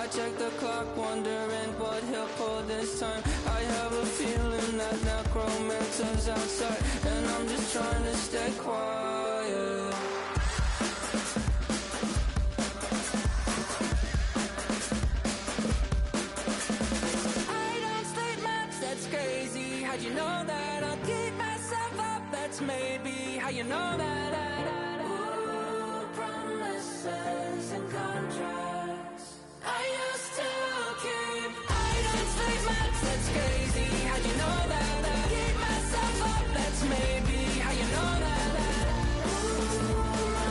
I check the clock, wondering what he'll pull this time. I have a feeling that necromancer's outside, and I'm just trying to stay quiet. I don't sleep much, that's crazy. How'd you know that? I'll keep myself up, that's maybe how you know that. Ooh, promises and contracts I used to keep. I don't sleep much, that's crazy. How'd you know that? Keep myself up, that's maybe how you know that. Ooh, my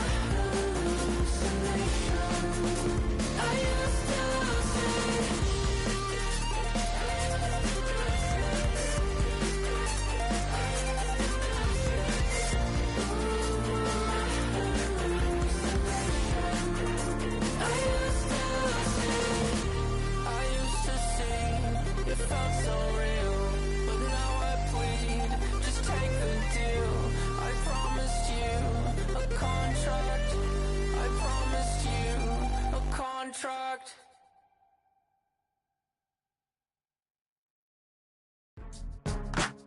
hallucination I used to see. It felt so real, but now I plead, just take the deal. I promised you a contract. I promised you a contract.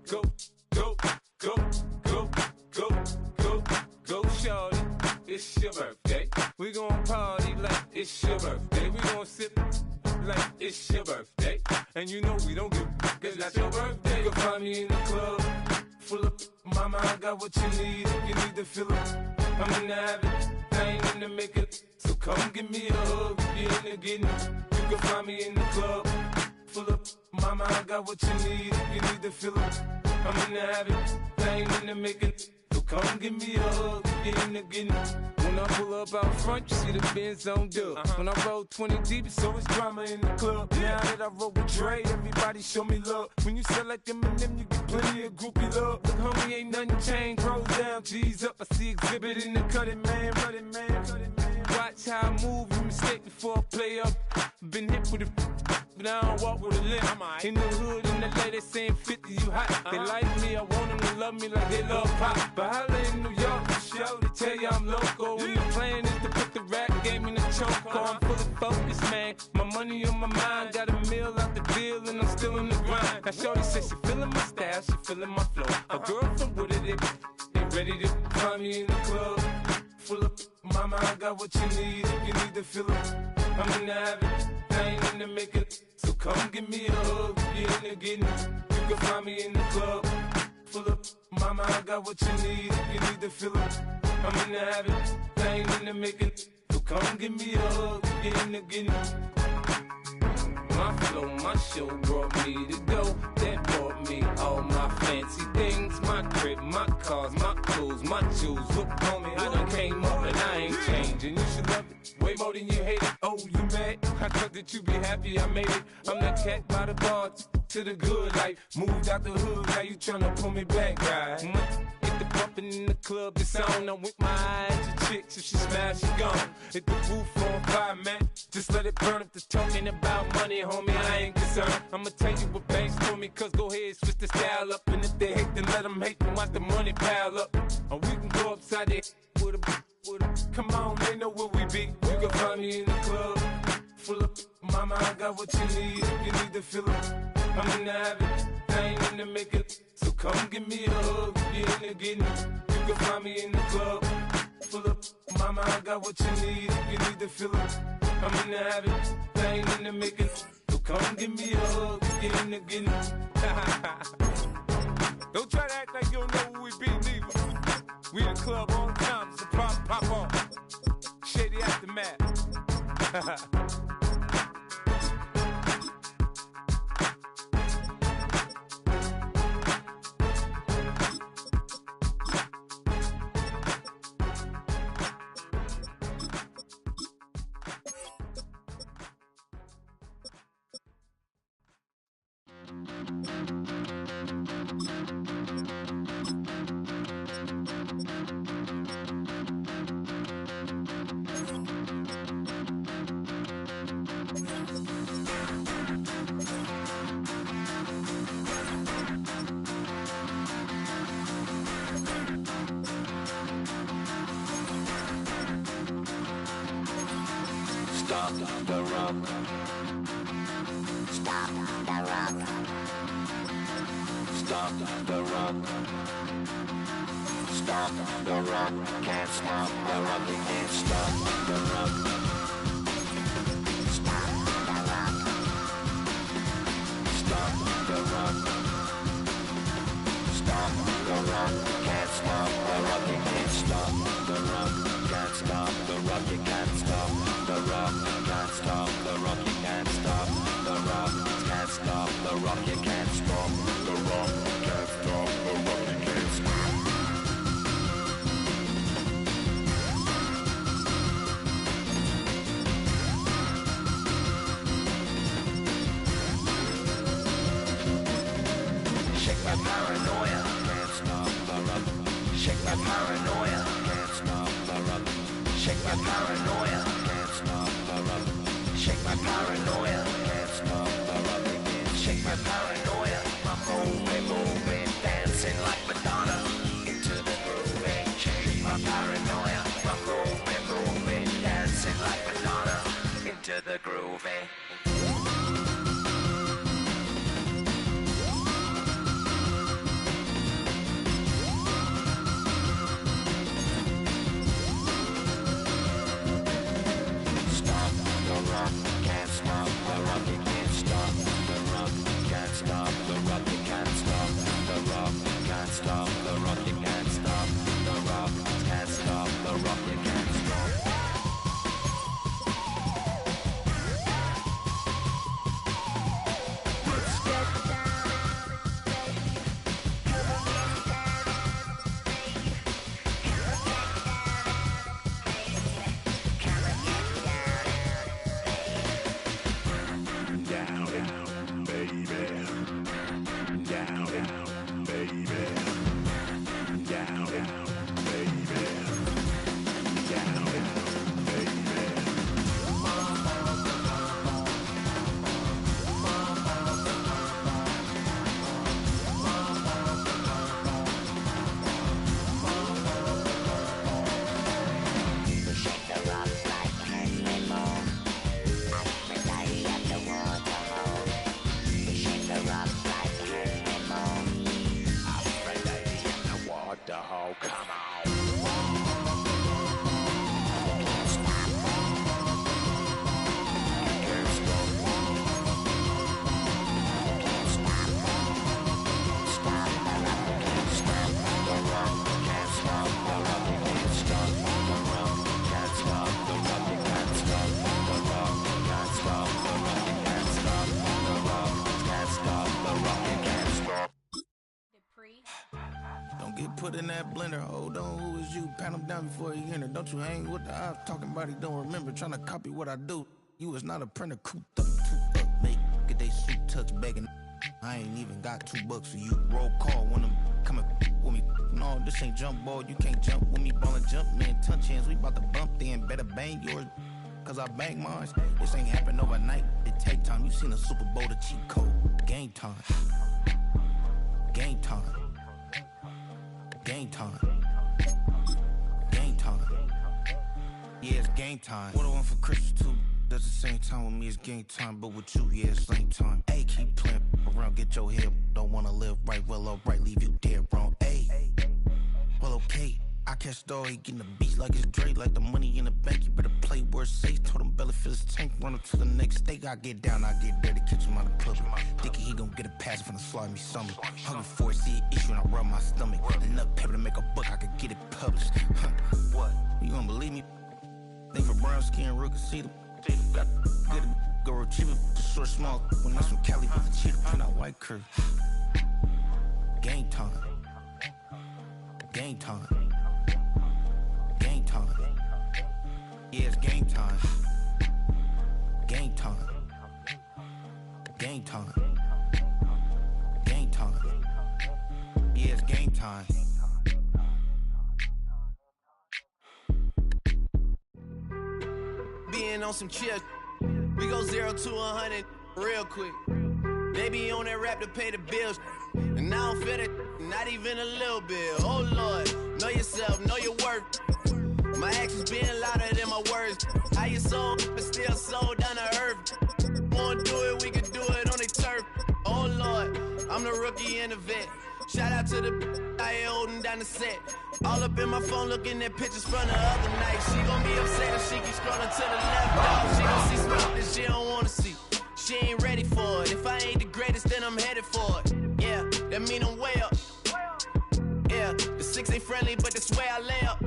Go, go, go, go, go, go, go, shorty. It's your birthday. We gon' party like it's your birthday. We gon' sip like it's your birthday. And you know we don't give a cause that's your birthday. You can find me in the club, full of mama, I got what you need. If you need to fill up, I'm in the habit, I ain't in the makeup. So come give me a hug, if you're in the getting. You can find me in the club, full of mama, I got what you need. If you need to fill up, I'm in the habit, I ain't in the makeup. So come give me a hug, if you're in the getting. When I pull up out front, you see the Benz on dub. When I roll 20 deep, it's always drama in the club. Now that I roll with Dre, everybody show me love. When you sell like Eminem, you get plenty of groupie love. Look, homie, ain't nothing changed. Rolls down, G's up. I see exhibit in the cutting, man. Running, man. Watch how I move, you mistake before I play up. Been hit with a but I don't walk with a limp. In the hood, in the lady saying 50, you hot. They like me, I want them to love me like they love pop. But holla in New York, for sure, they tell you I'm local. And the plan is to put the rap game in the choke. I'm fully focused, man. My money on my mind, got a meal out the deal, and I'm still in the grind. Now shorty says she feeling my style, she feeling my flow. A girl from Wooded, they ready to find me in the club. Full of mama, I got what you need. If you need to fill up, I'm in the habit, I ain't in the makeup. So come give me a hug, if you're in the getting. You can find me in the club, full of mama, I got what you need. If you need to fill up, I'm in the habit, I ain't in the making. So come give me a hug, if you're in the getting. My flow, my show brought me to go. That brought me all my fancy things. My crib, my cars, my clothes, my jewels. Look, homie, I done came up and I ain't changing. You should love it way more than you hate it. Oh, you mad? I thought that you be happy I made it. I'm that cat by the bar to the good life. Moved out the hood, now you tryna pull me back, right? Get the bumpin' in the club, the sound. I'm with my eyes to chicks. If she smash, she gone. Hit the roof on fire, man. Just let it burn. If the talking about money, homie, I ain't concerned. I'ma tell you what banks told me, cause go ahead, switch the style up. And if they hate, then let them hate, then watch the money pile up. Or we can go upside there with a. Come on, they know where we be. You can find me in the club, full of mama, I got what you need. If you need to fill up, I'm in the habit, I ain't in the makeup. So come give me a hug, if you're in the getting. You can find me in the club, full of mama, I got what you need. If you need to fill up, I'm in the habit, I ain't in the making. So come give me a hug, if you're in the getting. Don't try to act like you don't know who we be, neither. We in the club all the time, so pop on. Shady Aftermath. Stop the rock. Stop the rock. Stop the rock. Stop the rock. Can't stop the rock. You can't stop the rock. Stop the rock. Stop the rock. Stop the rock. Can't stop the rock. You can't stop the rock. Can't stop the rock. You can't stop the rock. Can't stop the rock. You can't stop the rock. Can't stop the rock. You can't stop the rock. Can't stop the rock. You can't stop. Shake my paranoia. Can't stop the rock. Shake my paranoia. Can't stop the rock. Shake my paranoia. Can't stop the rock. Shake my paranoia. Can't stop the rock. Shake my paranoia. I'm moving, dancing like Madonna into the groove. Shake my paranoia. I'm moving, dancing like Madonna into the groove. Can't stop the rock, you can't stop the rock. Can't stop the rock, you can't stop the rock. Can't stop the rock, you can't stop the rock. Can't stop the rock, you can't stop. Let's get down, baby. Come on, get down, baby. Come on, get down, baby. Come on, get down. Down, baby. Down, baby. Down, baby. Down, baby. Shake the rock like Henry Moore. Aphrodite at the waterhole. Shake the rock like Henry Moore. Aphrodite at the waterhole. Come on. Can't stop. Can't stop. Can't stop. Stop the rock. Can't stop the rock. Can't stop the rock. Can't stop the rock. Can't stop the rock. You can't stop the rock. Can't stop the rock. You can't stop the rock. Can't stop the rock. You can't stop. Don't get put in that blender. Hold on, who is you? Pat him down before he enter. Don't you hang with the ops talking about he don't remember. Trying to copy what I do. You is not a printer. Cooped up, toot up, make get they suit touch begging. I ain't even got $2 for you. Roll call when I'm coming with me. No, this ain't jump ball. You can't jump with me. Ballin' jump, man. Touch hands. We bout to bump then. Better bang yours. Cause I bang mine. This ain't happen overnight. It take time. You seen a Super Bowl, the cheat code. Game time. Game time. Game time. Game time. Yeah, it's game time. What I want for Christmas too. Does the same time with me, it's game time. But with you, yeah, it's same time. Hey, keep playing around, get your head. Don't wanna live right, well, alright, leave you dead wrong. Hey, well, okay. I catch the dog, he getting the beats like it's Dre, like the money in the bank. You better play where it's safe. Told him belly fill his tank, run him to the next state. I get down, I get dirty, catch him on the club. Thinking he gon' get a pass from the slide me summer. Hungry for it, see an issue and I rub my stomach. Enough paper to make a book, I could get it published. What? You gonna believe me? Think for brown skin, real can see them. Got good, go retrieve it, short, small. When that's from Cali, with the cheetah print out white curve. Game time. Game time. Game time. Yeah, it's game time. Game time. Game time. Game time. Yeah, it's game time. Being on some chill, we go 0 to 100 real quick. They be on that rap to pay the bills, and I don't feel it, not even a little bit. Oh Lord, know yourself, know your worth. My actions being louder than my words. How you sold, but still sold down to earth. Wanna do it, we can do it on the turf. Oh Lord, I'm the rookie and the vet. Shout out to the I ain't holding down the set. All up in my phone looking at pictures from the other night. She gon' be upset if she keep scrolling to the left. Dog. She gon' see something that she don't wanna see. She ain't ready for it. If I ain't the greatest, then I'm headed for it. Yeah, that mean I'm way up. Yeah, the 6 ain't friendly, but that's where I lay up.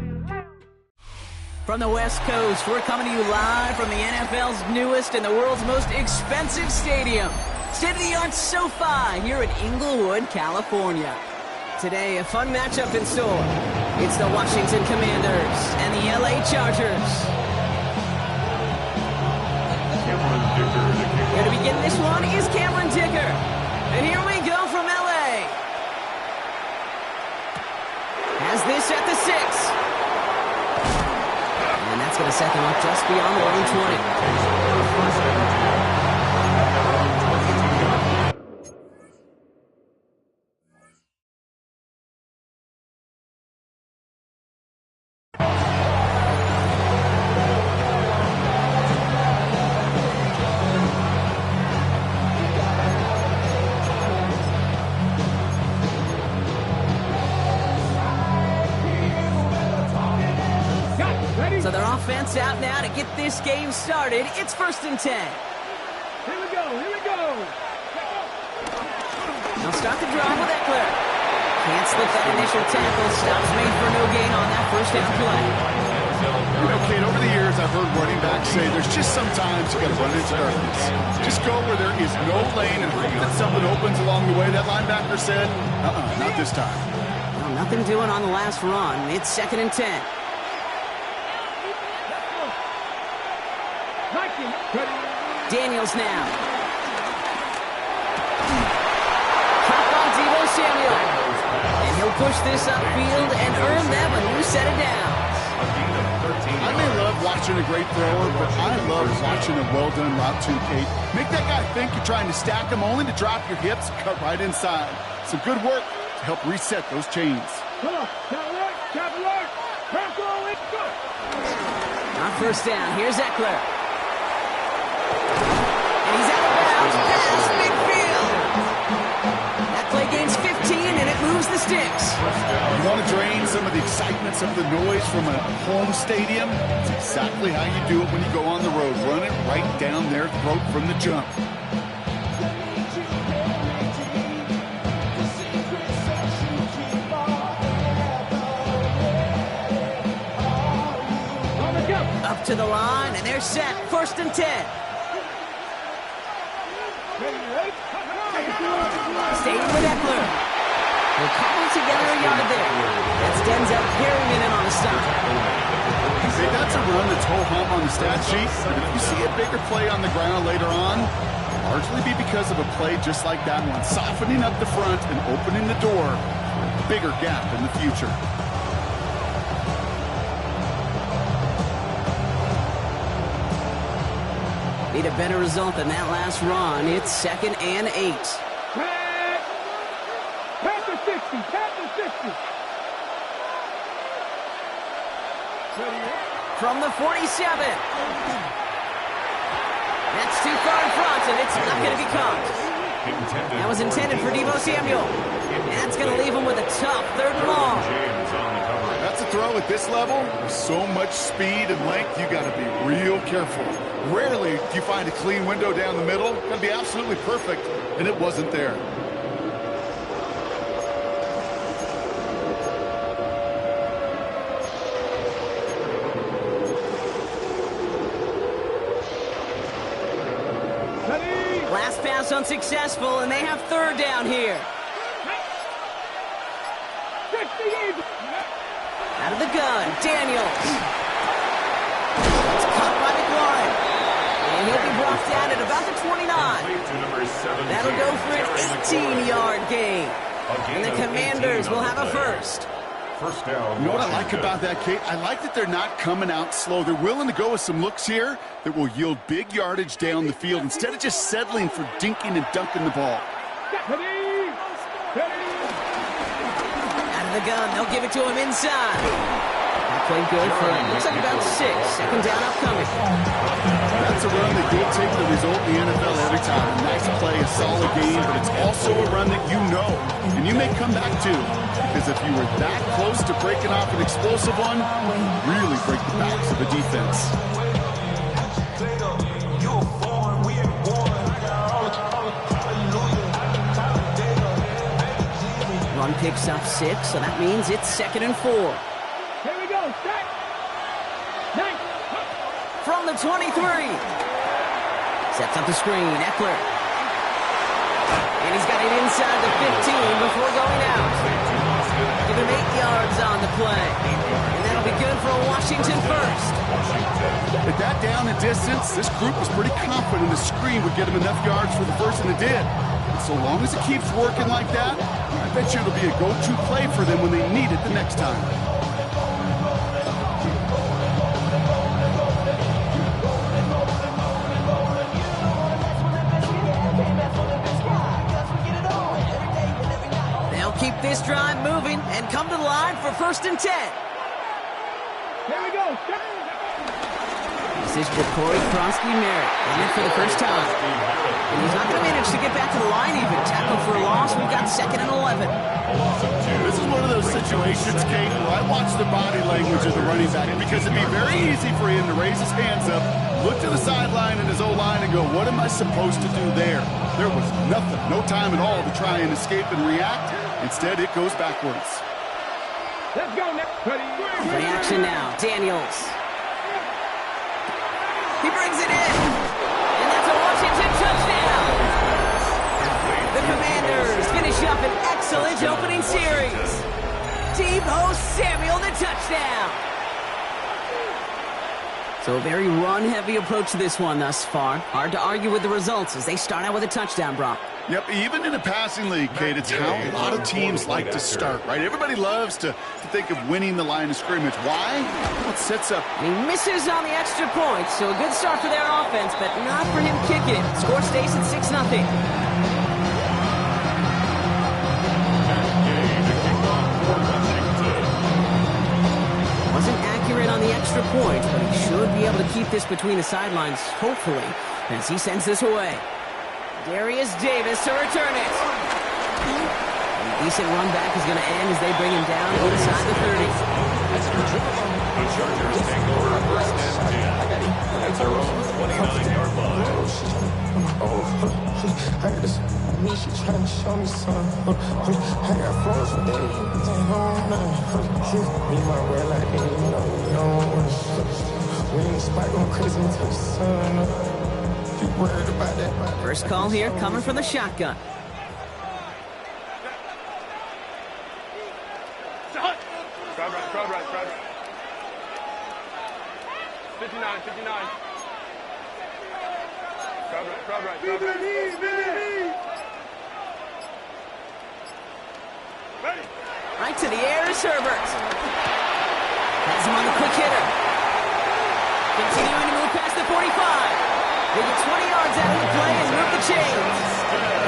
From the West Coast, we're coming to you live from the NFL's newest and the world's most expensive stadium. State-of-the-art SoFi here in Inglewood, California. Today, a fun matchup in store. It's the Washington Commanders and the LA Chargers. Here to begin this one is Cameron Dicker. And here we go from LA. Has this at the 6. And that's going to set them up just beyond their own 20. So their offense out now to get this game started. It's 1st and 10. Here we go, here we go. They'll start the drive with Eckler. Can't slip that initial tackle. Stops made for no gain on that first down play. You know, Kate, over the years I've heard running backs say there's just sometimes you got to run into darkness. Just go where there is no lane and hope that something opens along the way. That linebacker said, not this time. Well, nothing doing on the last run. It's 2nd and 10. Daniels now. Drop on Deebo Samuel. And he'll push this upfield and earn them a new set of downs. I may love watching a great thrower, but I love watching a well-done route too, Kate. Make that guy think you're trying to stack him only to drop your hips and cut right inside. Some good work to help reset those chains. Come on, cap alert, go. On 1st down, here's Eckler. And he's out of bounds past midfield. That play gains 15, and it moves the sticks. You want to drain some of the excitement, some of the noise from a home stadium? It's exactly how you do it when you go on the road. Run it right down their throat from the jump. Up to the line, and they're set. 1st and 10. Staying with Eckler. They'll cobble together a yard there. That's Denzel carrying in on the stop. Hey, that's a run that's ho-hum on the stat sheet, but if you see a bigger play on the ground later on, it'll largely be because of a play just like that one, softening up the front and opening the door for a bigger gap in the future. Need a better result than that last run. It's 2nd and 8. Pass the 60, pass the 60. From the 47. That's too far in front, and it's not going to be caught. That was intended for Deebo Samuel. That's going to leave him with a tough 3rd and long. That's a throw at this level. With so much speed and length, you got to be real careful. Rarely do you find a clean window down the middle. Got to be absolutely perfect, and it wasn't there. Last pass unsuccessful, and they have 3rd down here. Out of the gun, Daniels. It's caught by McLaurin. And he'll be brought down at about the 29. That'll go for an 18-yard gain. And the Commanders will have a 1st. First down. You know what I like about that, Kate? I like that they're not coming out slow. They're willing to go with some looks here that will yield big yardage down the field instead of just settling for dinking and dunking the ball. Out of the gun, they'll give it to him inside. That played good for, looks like about 6. Second down upcoming. That's a run that will take the result in the NFL every time. A nice play, a solid game, but it's also a run that you know, and you may come back to. Because if you were that close to breaking off an explosive one, really break the backs of the defense. Run picks up 6, so that means it's 2nd and 4. Here we go. Stack. Nice. From the 23. Sets up the screen. Eckler. And he's got it inside the 15 before going out. Give him 8 yards on the play. And that'll be good for a Washington first. At that down and distance, this group was pretty confident the screen would get him enough yards for the first, and it did. And so long as it keeps working like that, I bet you it'll be a go-to play for them when they need it the next time. They'll keep this drive moving and come to the line for 1st and 10. Here we go. Stack. This is Ja'Cory Kronsky-Merritt in it for the first time. And he's not going to manage to get back to the line even. Tackle for a loss. We've got 2nd and 11. This is one of those situations, Kate, where I watch the body language of the running back because it'd be very easy for him to raise his hands up, look to the sideline in his O-line and go, what am I supposed to do there? There was nothing, no time at all to try and escape and react. Instead, it goes backwards. Let's go next. Play action now. Daniels. He brings it in. And that's a Washington touchdown. The Commanders finish up an excellent opening series. Deebo Samuel, the touchdown. So a very run-heavy approach to this one thus far. Hard to argue with the results as they start out with a touchdown, Brock. Yep, even in a passing league, Kate, it's how a lot of teams like to start, right? Everybody loves to think of winning the line of scrimmage. Why? Well, it sets up. And he misses on the extra point, so a good start for their offense, but not for him kicking it. Score stays at 6-0. Wasn't accurate on the extra point, but he should be able to keep this between the sidelines, hopefully, as he sends this away. Darius Davis to return it. A decent run back is going to end as they bring him down inside the 30. The Chargers take over 1st and 10 at their own 29-yard line. I got this me, she trying to show me something. I got floors for days. Me, my way like that, you know. We ain't spike going crazy until the sun up. You worried about that? First call here coming from the shotgun. Crowd right. 59. Crowd right. Ready. Right to the air is Herbert. Has him on the quick hitter. Continuing to move past the 45. They get 20 yards out of the play and move the chains.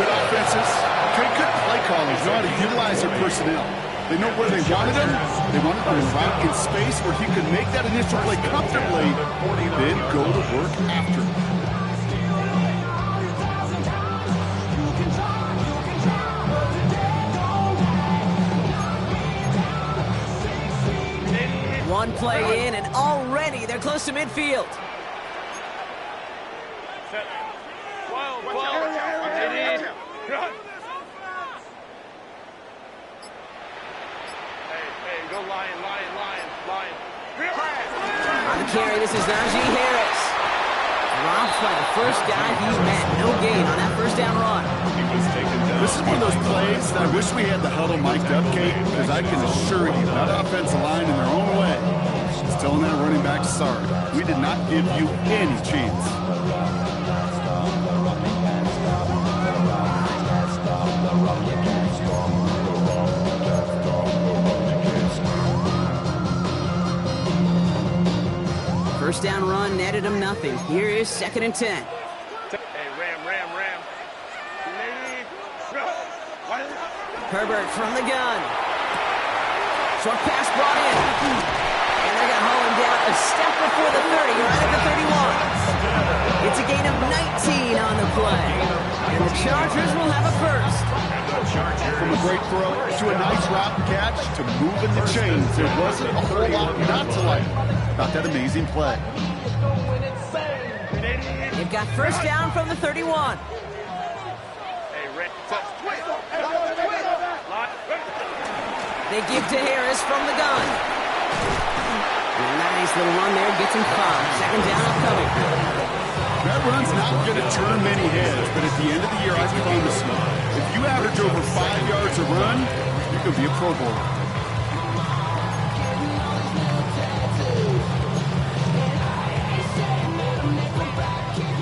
Good offenses, good play callers, know how to utilize their personnel. They know where they wanted him. They wanted him right in space where he could make that initial play comfortably, then go to work after. One play in, and already they're close to midfield. Set. 12. It is. Run. Hey, go Lion. On the carry, this is Najee Harris. Dropped by the first guy he's met. No gain on that first down run. This is one of those plays that I wish we had the huddle mic'd up, Kate, because I can assure you that offensive line in their own way is telling that running back, sorry, we did not give you any chance. First down run netted him nothing. Here is 2nd and 10. Hey, Ram. Herbert from the gun. Short pass brought in. And come down a step before the 30, right at the 31. It's a gain of 19 on the play. And the Chargers will have a first. From a great throw to a nice route and catch to moving the chains. There wasn't a whole lot not to like about that amazing play. They've got first down from the 31. They give to Harris from the gun. Nice little run there, gets him 5. Second down upcoming. That run's not going to turn many heads, but at the end of the year, I promise you, if you average over 5 yards a run, you could be a Pro Bowler.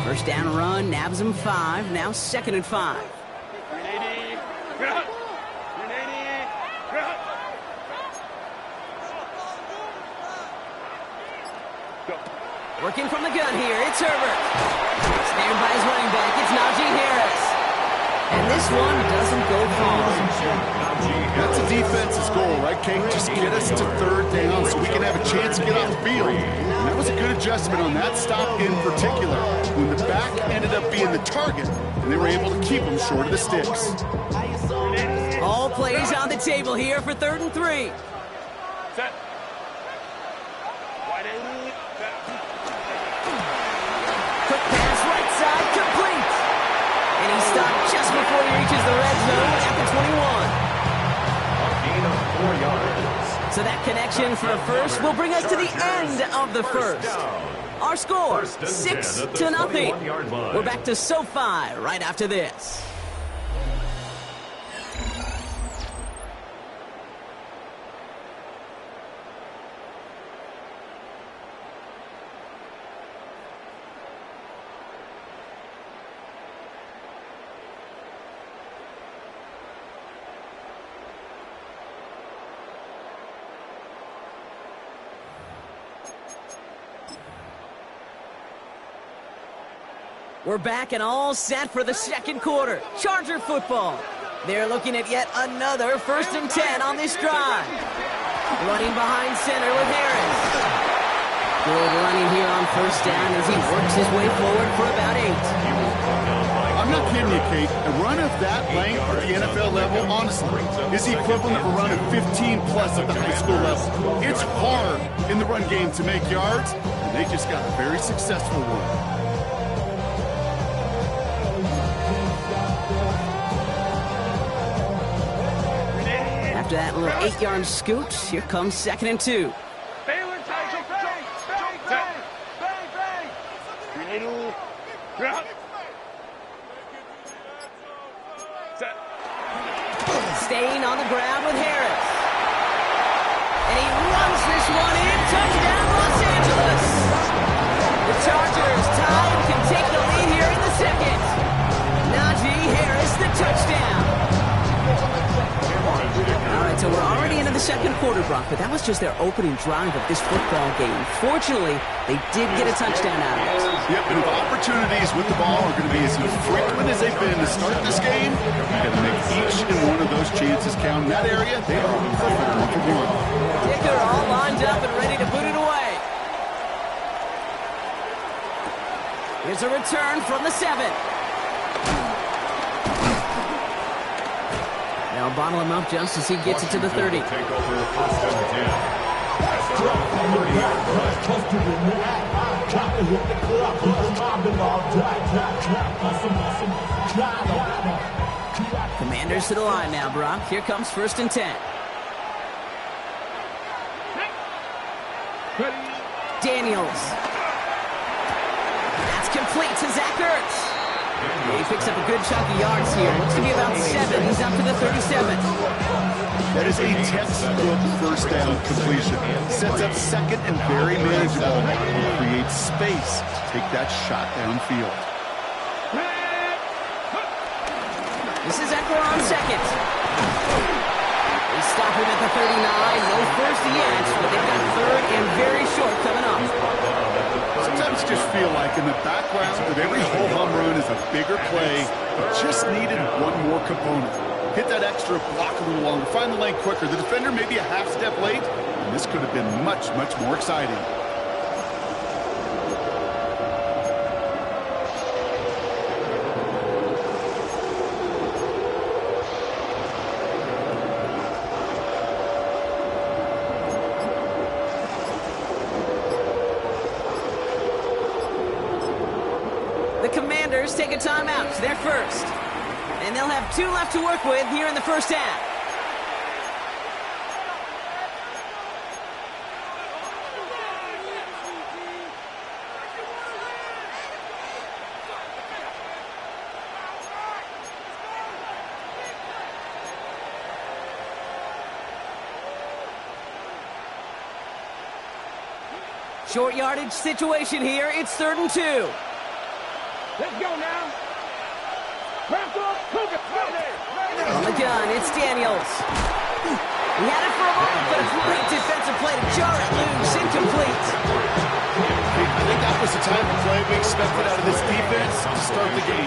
First down run, nabs him 5. Now second and 5. Working from the gun here, it's Herbert. Snared by his running back, it's Najee Harris. And this one doesn't go far. That's a defense's goal, right, Kate? Just get us to third down so we can have a chance to get off the field. And that was a good adjustment on that stop in particular, when the back ended up being the target, and they were able to keep him short of the sticks. All plays on the table here for 3rd and 3. Set. Quick pass, right side, complete. And he stopped just before he reaches the red zone at the 21. A gain of 4 yards. So that connection for a first will bring us to the end of the first. Our score, 6-0. We're back to SoFi right after this. We're back and all set for the second quarter. Charger football. They're looking at yet another 1st and 10 on this drive. Running behind center with Harris. Good running here on first down as he works his way forward for about 8. I'm not kidding you, Kate. A run of that length at the NFL level, honestly, is the equivalent of a run of 15-plus at the high school level. It's hard in the run game to make yards, and they just got a very successful one. After that little 8-yard scoot, here comes 2nd and 2. Staying on the ground with Harris. And he runs this one in. Touchdown, Los Angeles. The Chargers tie and can take the lead here in the second. Najee Harris, the touchdown. All right, so we're already into the second quarter, Brock, but that was just their opening drive of this football game. Fortunately, they did get a touchdown out of it. Yep, and the opportunities with the ball are going to be as frequent as they've been to start this game. You've got to make each and one of those chances count. In that area, they are perfect 1-for-1. Dicker all lined up and ready to boot it away. Here's a return from the 7. Now bottle him up just as he gets it to the 30. Take over 1st and 10. Commanders to the line now, Brock. Here comes 1st and 10. Daniels. That's complete to Zach Ertz. He picks up a good chunk of yards here. Looks to be about 7. He's up to the 37. That is a textbook first down completion. Sets up second and very manageable. And creates space to take that shot downfield. This is Eckler on second. They stop him at the 39. No first yet, but they've got 3rd and very short coming up. Sometimes you just feel like in the background of every whole home run is a bigger play. It just needed one more component. Hit that extra block a little longer. Find the lane quicker. The defender maybe a half step late. And this could have been much, much more exciting. The Commanders take a timeout. They're first. And they'll have 2 left to work with here in the first half. Short yardage situation here. It's 3rd and 2. Let's go now. On the gun, it's Daniels. He had it for a moment, but a great defensive play to jar it loose. Incomplete. I think that was the type of play we expected out of this defense to start the game.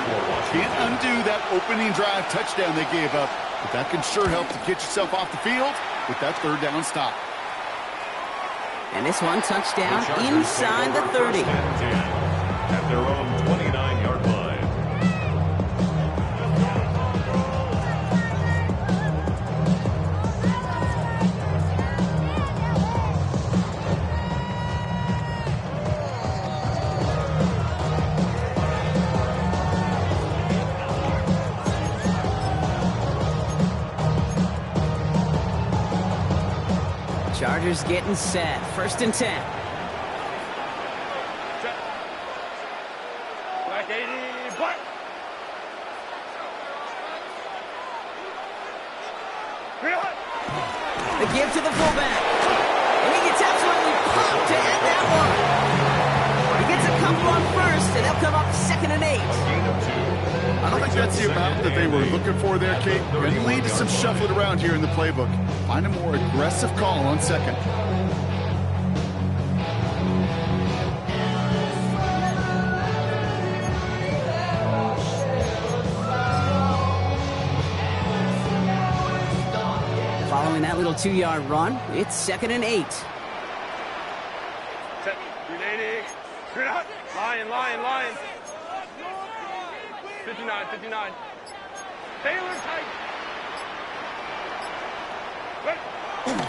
Can't undo that opening drive touchdown they gave up, but that can sure help to get yourself off the field with that 3rd down stop. And this one touchdown inside the 30. At their own 29-yard line. Chargers getting set. 1st and 10. Black 80, black. The give to the fullback. And he gets absolutely pumped to end that one. He gets a couple on 1st, and they'll come up 2nd and 8. I don't think that's the amount that they were looking for there, Kate. Going to lead to some shuffling around here in the playbook. Find a more aggressive call on 2nd. Following that little 2-yard run, it's 2nd and 8. Set. 380. Lion. 59. Taylor tight.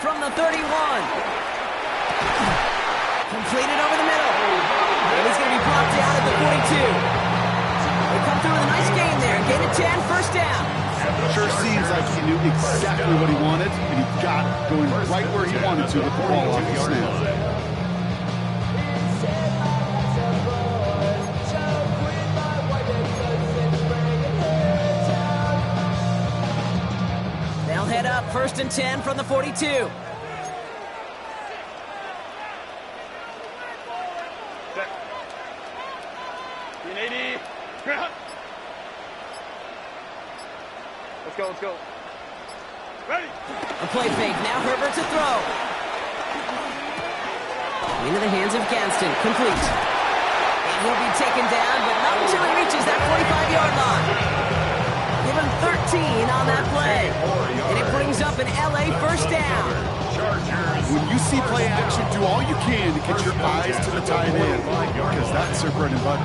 From the 31. Completed over the middle. And he's going to be brought down at the 42. They come through with a nice game there. Gain of 10, 1st down. Sure seems like he knew exactly what he wanted, and he got it, going right where he wanted to with the ball off the snap. They'll head up 1st and 10 from the 42. Set. 380. Let's go. Ready. A play fake. Now Herbert to throw. Into the hands of Gadsden. Complete. And he'll be taken down, but not until he reaches that 45-yard line. Give him 13 on that play. And it brings up an LA 1st down. When you see play action, do all you can to get your eyes to the tight end, because that's their bread and butter.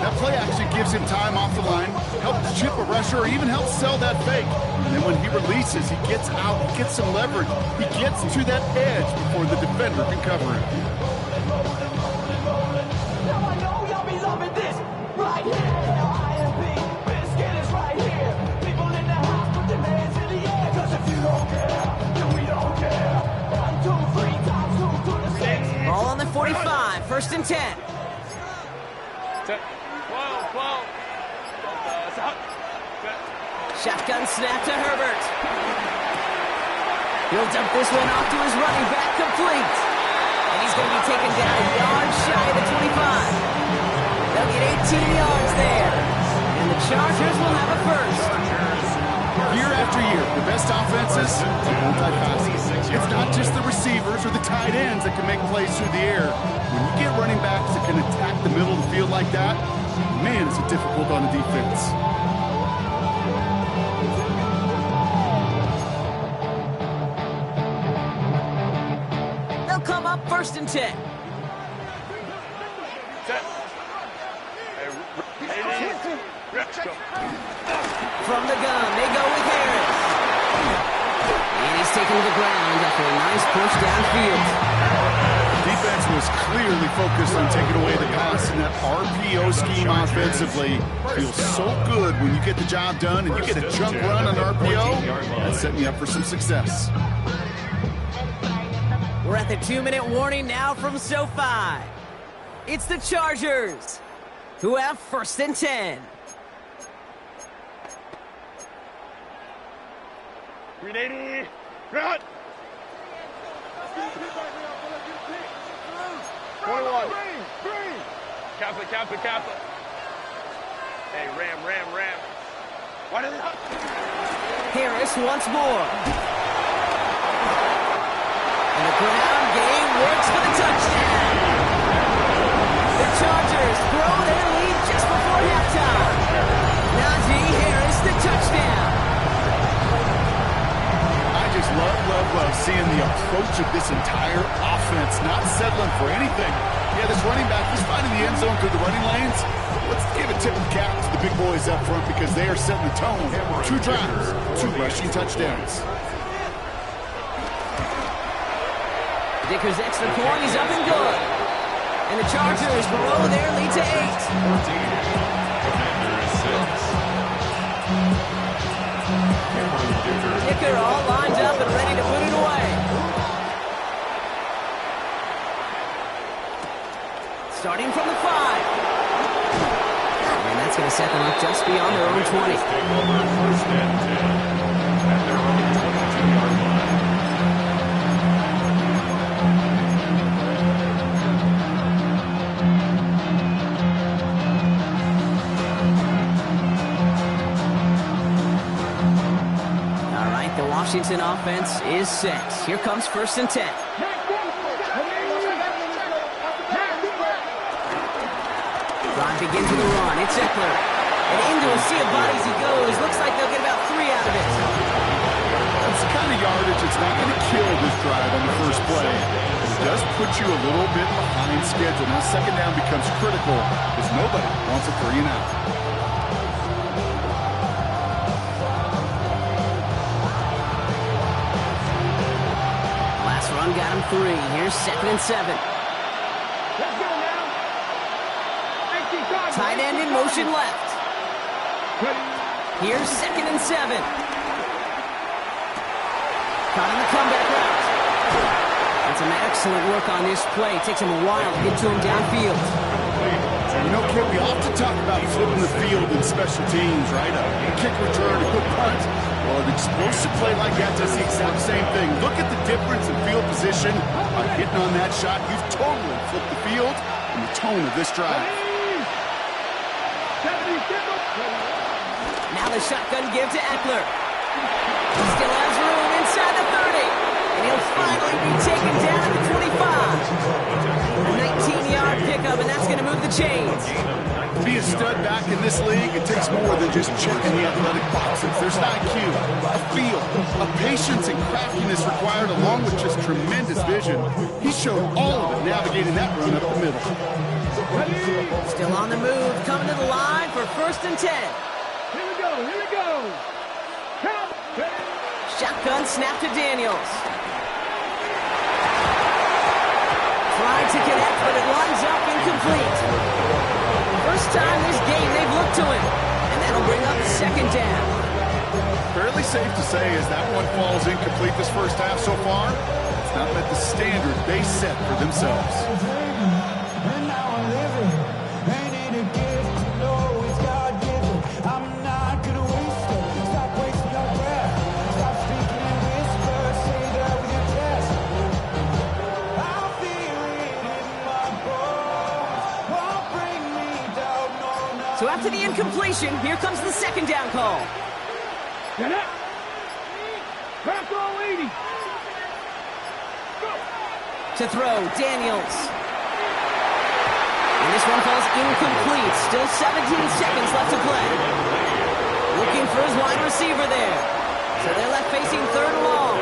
That play action gives him time off the line, helps chip a rusher, or even helps sell that fake. And then when he releases, he gets out, he gets some leverage. He gets to that edge before the defender can cover him. Now I know y'all be loving this right here. Now IMP, Biscuit is right here. People in the house, put your hands in the air. Cause if you don't care, then we don't care. 1, 2, 3 times 2 to the 6. Ball on the 45, 1st and 10. Set. 12. Shotgun snap to Herbert. He'll dump this one off to his running back, complete. And he's going to be taken down a yard shy of the 25. They'll get 18 yards there. And the Chargers will have a 1st. Year after year, the best offenses are multi-faceted. It's not just the receivers or the tight ends that can make plays through the air. When you get running backs that can attack the middle of the field like that, man, is it difficult on the defense. They'll come up 1st and 10. Set. From the gun, they go with Harris. And he's taken to the ground after a nice push downfield. defense was clearly focused on taking away the pass, and that RPO scheme offensively feels so good when you get the job done and you get a chunk run on RPO. That's setting you up for some success. We're at the 2-minute warning now from SoFi. It's the Chargers, who have 1st and 10. Green run! 21. Kappa. Hey, ram. Why did they... Harris once more. And the ground game works for the touchdown. The Chargers grow their lead just before halftime. Najee Harris, the touchdown. I just love seeing the approach of this entire offense, not settling for anything. Yeah, this running back, he's finding the end zone through the running lanes. Let's give a tip of cap to the big boys up front because they are setting the tone. 2 drives, 2 rushing touchdowns. Dicker's extra point is up and good. And the Chargers grow their lead to 8. Dicker all lined up and ready to put it away. Starting from the 5. And that's going to set them up just beyond their own 20. First and 10 at their own 22-yard line. All right, the Washington offense is set. Here comes 1st and 10. Drive begins with a run. It's Eckler. And into a sea of bodies he goes. Looks like they'll get about 3 out of it. That's the kind of yardage that's not going to kill this drive on the first play. It does put you a little bit behind schedule. Now 2nd down becomes critical because nobody wants a 3 and out. Last run got him 3. Here's 2nd and 7. Tight end in motion left. Here's 2nd and 7. Caught on the comeback route. And some excellent work on this play. Takes him a while to get to him downfield. You know, Kid, we often talk about flipping the field in special teams, right? A kick return, a good punt. Well, an explosive play like that does the exact same thing. Look at the difference in field position. By hitting on that shot, you've totally flipped the field and the tone of this drive. Now the shotgun give to Eckler. He still has room inside the 30. And he'll finally be taken down at the 25. A 19-yard pickup, and that's going to move the chains. To be a stud back in this league, it takes more than just checking the athletic boxes. There's an IQ, a feel, a patience and craftiness required along with just tremendous vision. He showed all of it navigating that run up the middle. Still on the move, coming to the line for 1st and 10. Here we go. Count. Shotgun snap to Daniels. Trying to connect, but it lines up incomplete. First time this game they've looked to him, and that'll bring up 2nd down. Fairly safe to say as that one falls incomplete this first half so far, it's not met the standard they set for themselves. So after the incompletion, here comes the 2nd down call. Get up. Back all 80. Go. To throw, Daniels. And this one falls incomplete. Still 17 seconds left to play. Looking for his wide receiver there. So they're left facing 3rd and long.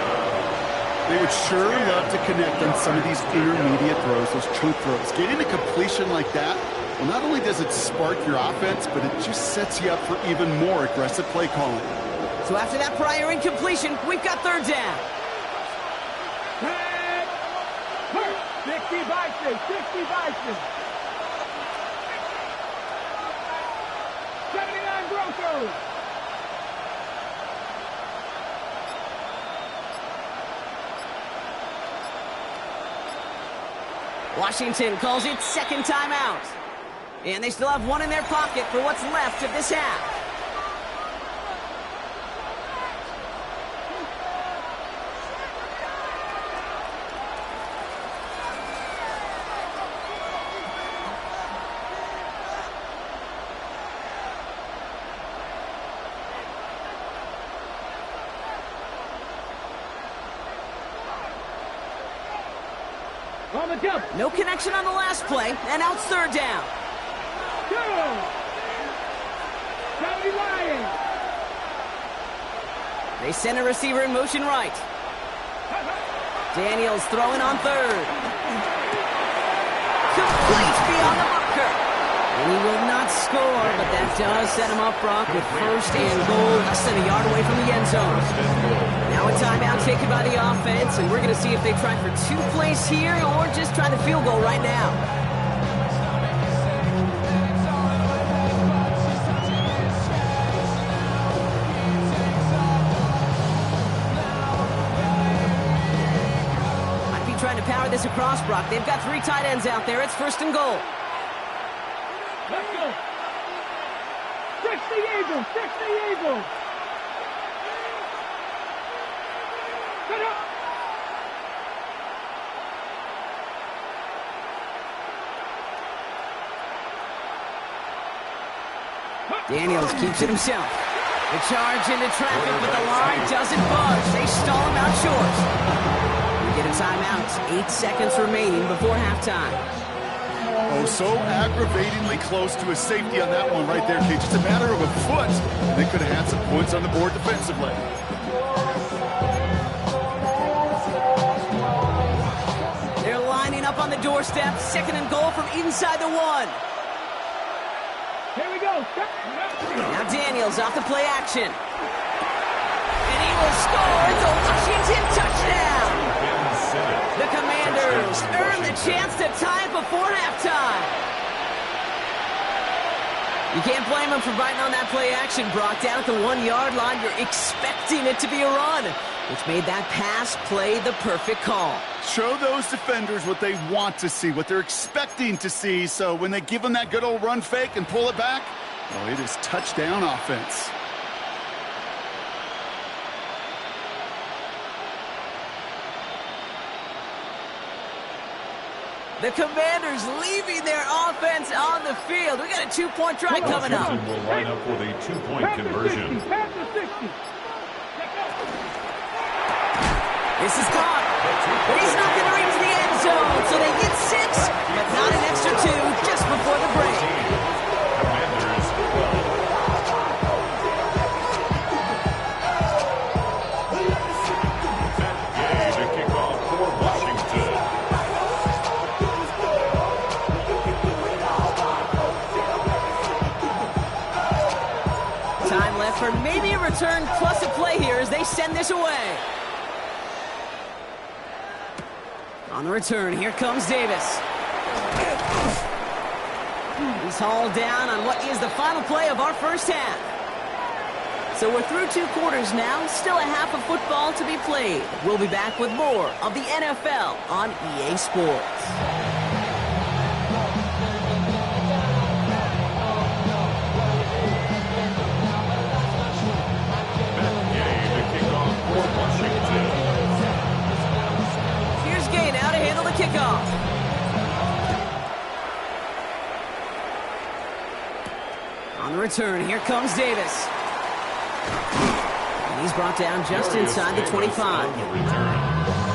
They would sure love to connect on some of these intermediate throws, those chunk throws. Getting a completion like that, well, not only does it spark your offense, but it just sets you up for even more aggressive play calling. So after that prior incompletion, we've got 3rd down. Back. Bison. 79 Broncos. Washington calls it second timeout. And they still have one in their pocket for what's left of this half. No connection on the last play, and out third down. They send a receiver in motion right. Daniels throwing on third. Complete beyond the marker. And he will not score, but that does set him up, Brock, with first and goal, less than a yard away from the end zone. Now a timeout taken by the offense, and we're going to see if they try for 2 plays here or just try the field goal right now. Might be trying to power this across, Brock. They've got 3 tight ends out there. It's first and goal. Let's go. 60 Eagles, 60 Eagles. Cut up. Daniels keeps it himself. The charge into traffic, but the line doesn't budge. They stall him out short. We get a timeout. 8 seconds remaining before halftime. Oh, so aggravatingly close to a safety on that one right there, Kate. Just a matter of a foot, and they could have had some points on the board defensively. They're lining up on the doorstep. Second and goal from inside the 1. Here we go. Now Daniels off the play action. And he will score. It's a Washington touchdown. The Commanders earn the chance to tie it before halftime. You can't blame them for biting on that play action, Brock. Down at the 1-yard line, you're expecting it to be a run, which made that pass play the perfect call. Show those defenders what they want to see, what they're expecting to see. So when they give them that good old run fake and pull it back, well, it is touchdown offense. The Commanders leaving their offense on the field. We got a 2-point try coming up. Washington will line up with a 2-point conversion. This is caught. But he's not going to reach the end zone, so they get 6, but not an extra 2 just before the break. Commanders 12. Matt Gay to kick off for Washington. Time left for maybe a return plus a play here as they send this away. On the return, here comes Davis. He's hauled down on what is the final play of our first half. So we're through 2 quarters now, still a half of football to be played. We'll be back with more of the NFL on EA Sports. Kickoff. On the return, here comes Davis. And he's brought down just inside the 25. On the return,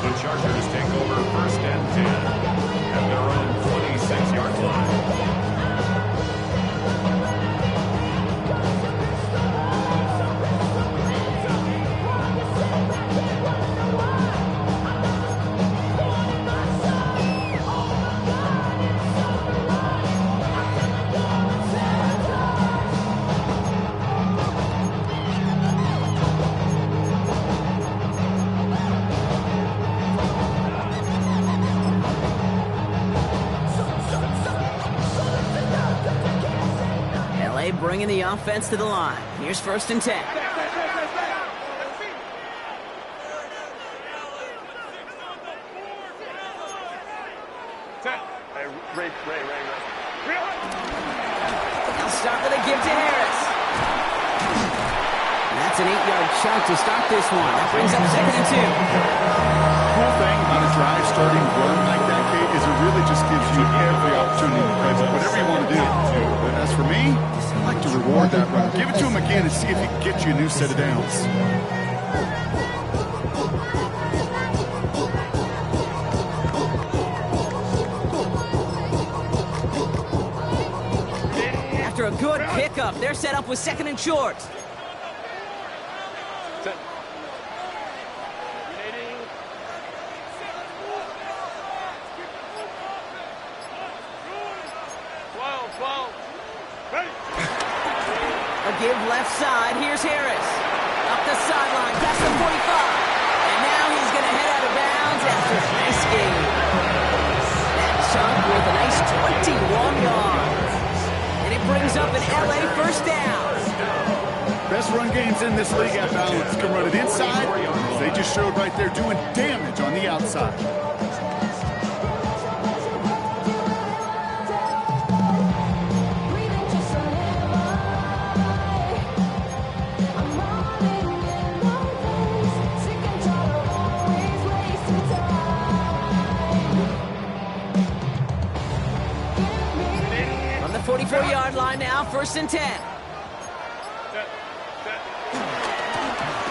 the Chargers take over first and 10 at their own 26-yard line. bringing the offense to the line. Here's 1st and 10. Hey, Ray. They'll start with a give to Harris. That's an 8-yard chunk to start this one. That brings up 2nd and 2. Cool thing about a drive starting run like that, Kate, is it really just gives you every opportunity to play whatever you want to do. But as for me, I like to reward that run. Give it to him again and see if he can get you a new set of downs. After a good pickup, they're set up with 2nd and short. A give left side. Here's Harris. Up the sideline, past the 45. And now he's going to head out of bounds after a nice game. That chunk with a nice 21 yards. And it brings up an LA 1st down. Best run games in this league at balance. Can run it inside. They just showed right there doing damage on the outside. From the 44-yard line now, 1st and 10.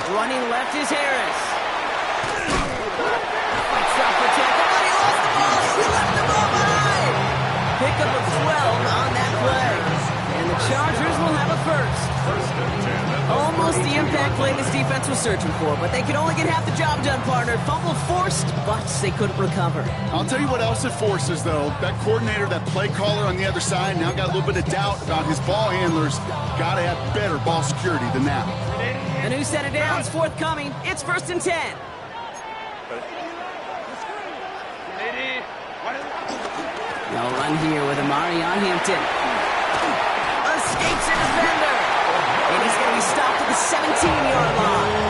Running left is Harris. Fights off for tackle, but he lost the ball. He left the ball behind. Pickup of 12 on that play. And the Chargers will have a 1st. Almost the impact play this defense was searching for, but they could only get half the job done, partner. Fumble forced, but they couldn't recover. I'll tell you what else it forces, though. That coordinator, that play caller on the other side, now got a little bit of doubt about his ball handlers. Got to have better ball security than that. A new set of downs forthcoming. It's 1st and 10. No run here with Amari on Hampton. Escapes a defender. And he's going to be stopped at the 17-yard line.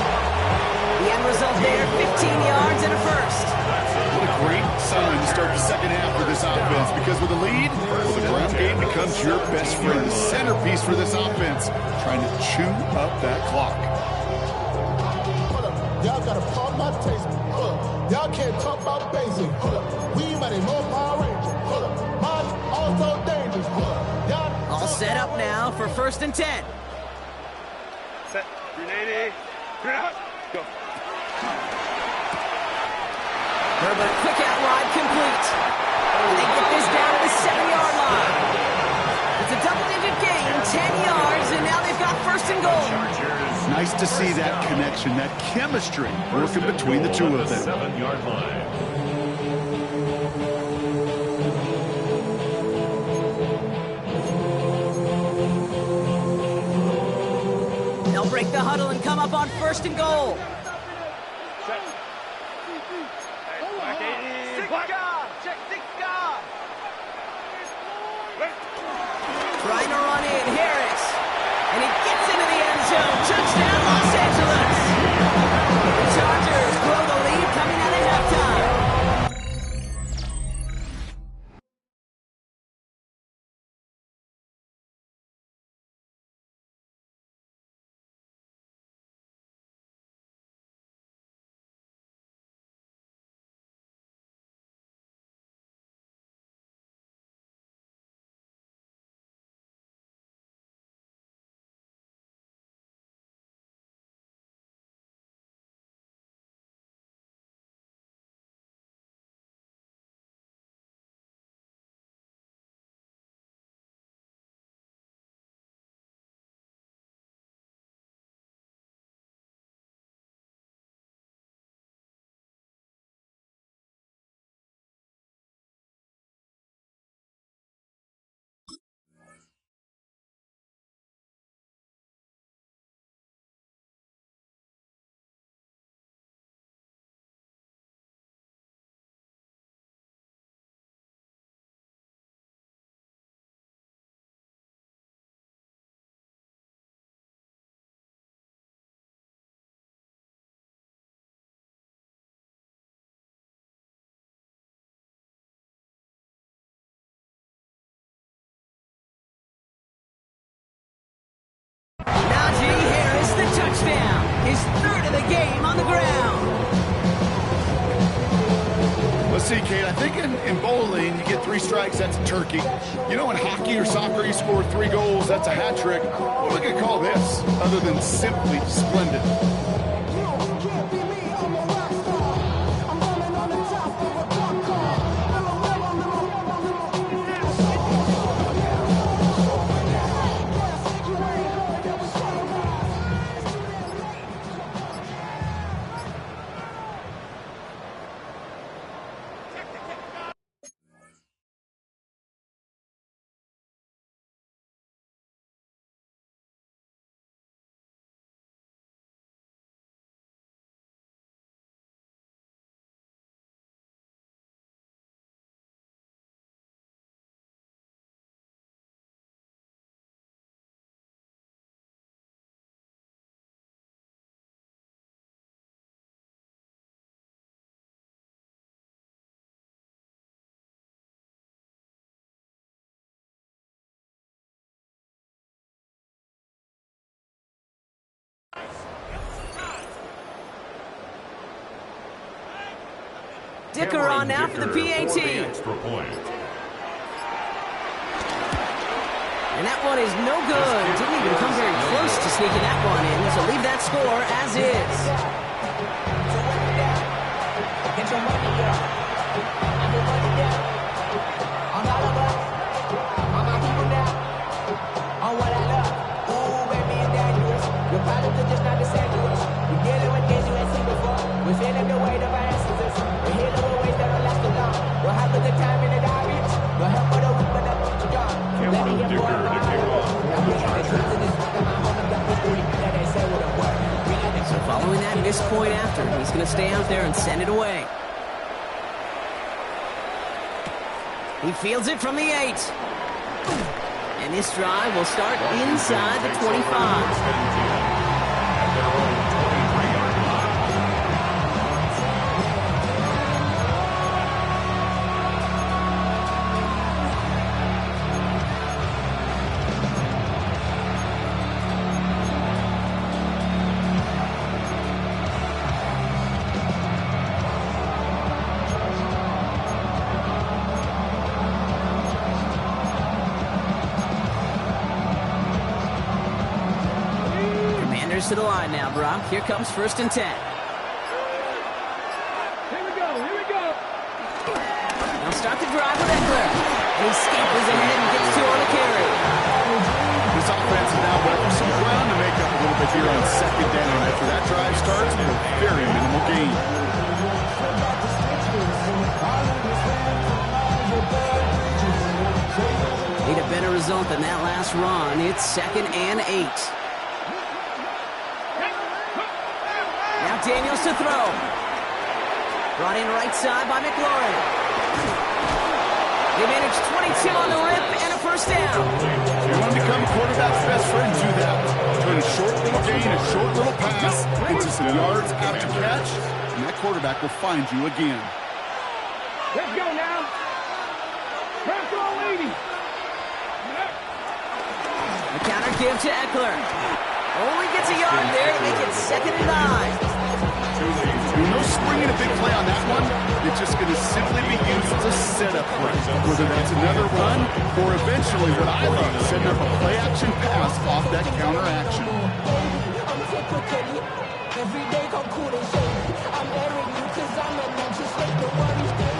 The end result there, 15 yards and a 1st. What a great sign to start the second half for this offense, because with a lead, the ground game becomes your best friend, the centerpiece for this offense, trying to chew up that clock. Y'all gotta pump my taste. Y'all can't talk about basic. We mighty more Power Ranger. Mine also dangerous. All set up now for 1st and 10. Set. 380. Go. Herbert, quick out wide, complete. And they get this down to the 7-yard line. It's a double-digit gain, 10 yards, and now they've got 1st and goal. Nice to see that connection, that chemistry working between the two of them. 7-yard line. They'll break the huddle and come up on 1st and goal. Trying to run in, Harris. And he gets into the end zone. Touchdown, Los Angeles. The Chargers grow the lead coming out of halftime. see, Kate, I think in bowling, you get 3 strikes, that's a turkey. You know, in hockey or soccer, you score 3 goals, that's a hat trick. What are we going to call this, other than simply splendid? Dicker on now for the PAT. And that one is no good. Didn't even come very close to sneaking that one in, so leave that score as is. Get your money up. I'm your money down. On all of us. On my people now. On what I love. Ooh, baby, it's dangerous. Your problems are just not the same to us. We're dealing with things you ain't seen before. We're feeling the weight of our ancestors. We're healing with ways that don't last too long. We'll have a good time in the diaries. No help for the weak, but that's what you're gone. Let me get more of my heart. So following that missed point after, he's going to stay out there and send it away. He fields it from the 8. And this drive will start inside the 25. To the line now, Brock. Here comes 1st and 10. Here we go. Now start the drive with Eckler. And he scampers ahead and gets 2 on the carry. This offense is now left some ground to make up a little bit here on 2nd down. After that drive starts with a very minimal gain. Need a better result than that last run. It's 2nd and 8. Daniels to throw. Brought in right side by McLaurin. They managed 22 on the rip and a 1st down. If you want to become a quarterback's best friend, do that. Turn a short little gain, a short little pass into some yards after catch, and that quarterback will find you again. Let's go now. Press all 80. The counter give to Eckler. Only gets a yard there to make it 2nd and 9. No springing a big play on that one. It's just going to simply be used as a setup play. Whether that's another run or eventually what I love, setting up a play-action pass off that counter action.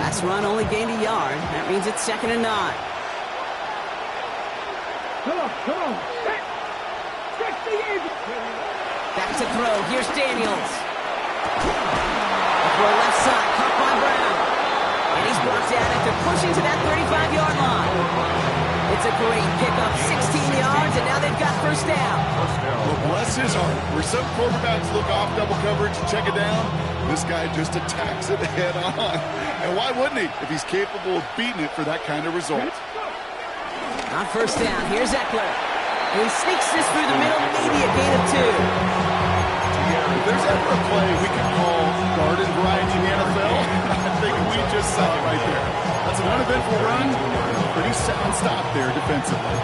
Last run only gained a yard. That means it's 2nd and 9. Come on. Stretch the edge. Back to throw. Here's Daniels. Throw left side, caught by Brown. And he's brought down after pushing to that 35-yard line. It's a great pickup, 16 yards, and now they've got 1st down. Well, bless his heart. Where some quarterbacks look off double coverage and check it down, this guy just attacks it head on. And why wouldn't he if he's capable of beating it for that kind of result? On 1st down, here's Eckler. And he sneaks this through the middle, maybe a gain of 2. If there's ever a play we can call garden variety in the NFL, I think we just saw it right there. That's an uneventful run, pretty sound stop there defensively.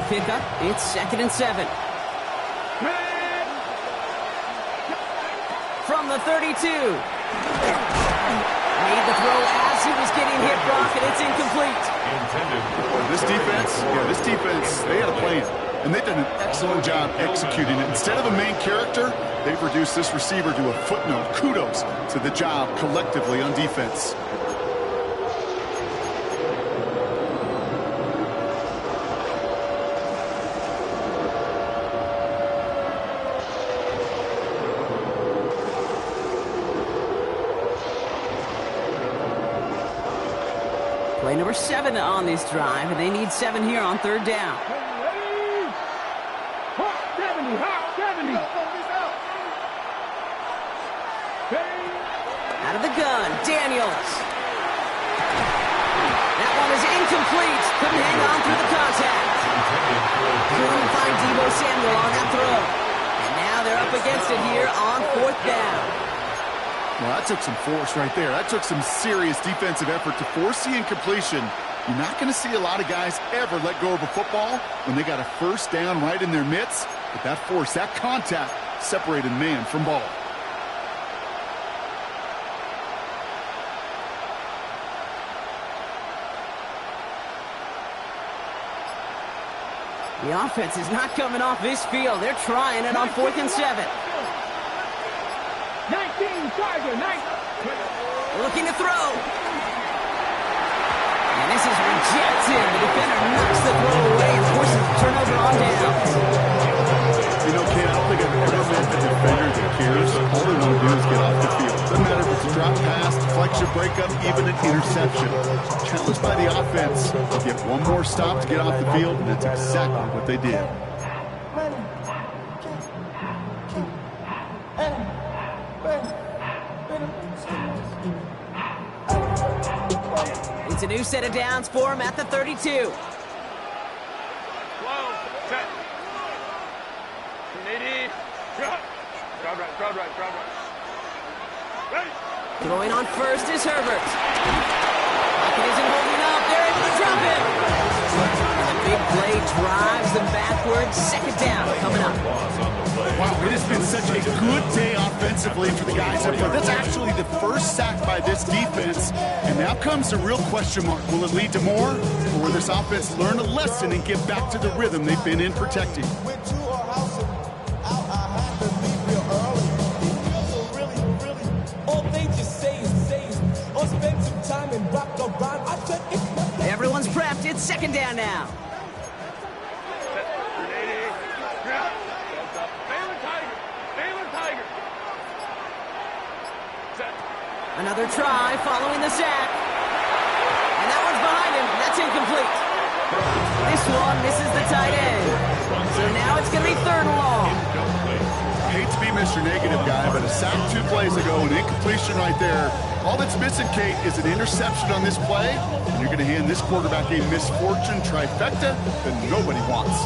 pickup. It's 2nd and 7. From the 32. Made the throw as he was getting hit, Brock, and it's incomplete. This defense, they had a plan, and they've done an excellent job executing it. Instead of a main character, they've reduced this receiver to a footnote. Kudos to the job collectively on defense. Play number 7 on this drive, and they need 7 here on 3rd down. Hot 70, hot 70. Out of the gun, Daniels. That one is incomplete. Couldn't hang on through the contact. Couldn't find Deebo Samuel on that throw. And now they're up against it here on 4th down. Well, that took some force right there. That took some serious defensive effort to force the incompletion. You're not going to see a lot of guys ever let go of a football when they got a 1st down right in their midst. But that force, that contact, separated man from ball. The offense is not coming off this field. They're trying it on 4th and 7. 19, Tiger, 19. Looking to throw. And this is rejected. The defender knocks the throw away and forces the turnover on down. You know, Kate, I don't think I've ever met a defender that cares. All they want to do is get off the field. Doesn't matter if it's a drop pass, deflection, breakup, even an interception. Challenged by the offense to get one more stop to get off the field, and that's exactly what they did. It's a new set of downs for him at the 32. Slow, set. 180. Drop. Drop right, drop right, drop right. Ready. Throwing on first is Herbert. Pocket isn't holding up. They're able to drop it. The big play drives them backwards. 2nd down coming up. Wow, it has been such a good day offensively for the guys up there. That's actually the first sack by this defense. And now comes the real question mark. Will it lead to more? Or will this offense learn a lesson and get back to the rhythm they've been in protecting? Everyone's prepped. It's 2nd down now. Another try following the sack. And that one's behind him. That's incomplete. This one misses the tight end. So now it's going to be 3rd and long. I hate to be Mr. Negative guy, but a sack 2 plays ago, an incompletion right there. All that's missing, Kate, is an interception on this play. And you're going to hand this quarterback a misfortune trifecta that nobody wants.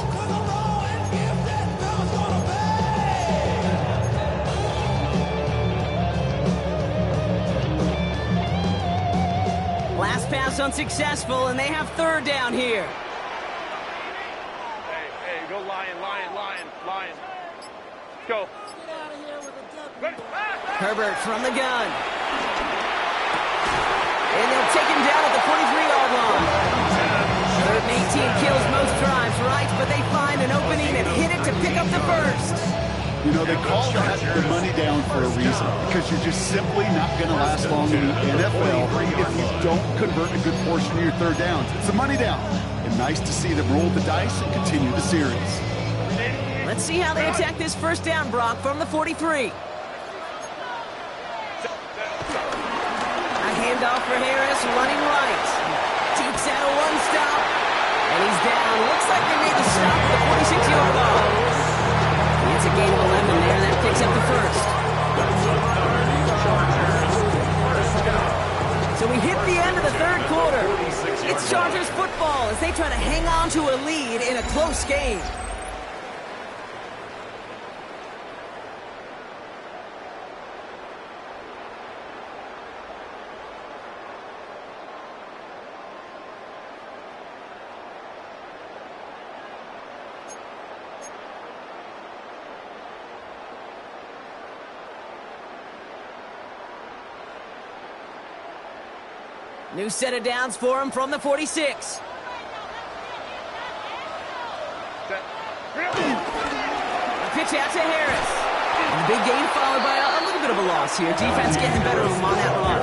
Last pass unsuccessful, and they have 3rd down here. Hey, go Lion, Lion, Lion, Lion. Go. Herbert from the gun. And they'll take him down at the 43-yard line. 3rd and 18 kills most drives, right? But they find an opening and hit it to pick up the first. You know, they call that the money down for a reason, because you're just simply not going to last long in the NFL if you don't convert a good portion of your 3rd downs. It's a money down. And nice to see them roll the dice and continue the series. Let's see how they attack this 1st down, Brock, from the 43. A handoff for Harris, running right. Teeps out a 1-stop. And he's down. Looks like they made the stop at the 46-yard line. It's a gain of 11 there. That picks up the first. So we hit the end of the 3rd quarter. It's Chargers football as they try to hang on to a lead in a close game. New set of downs for him from the 46. A pitch out to Harris. And a big gain followed by a little bit of a loss here. Defense getting the better of him on that run.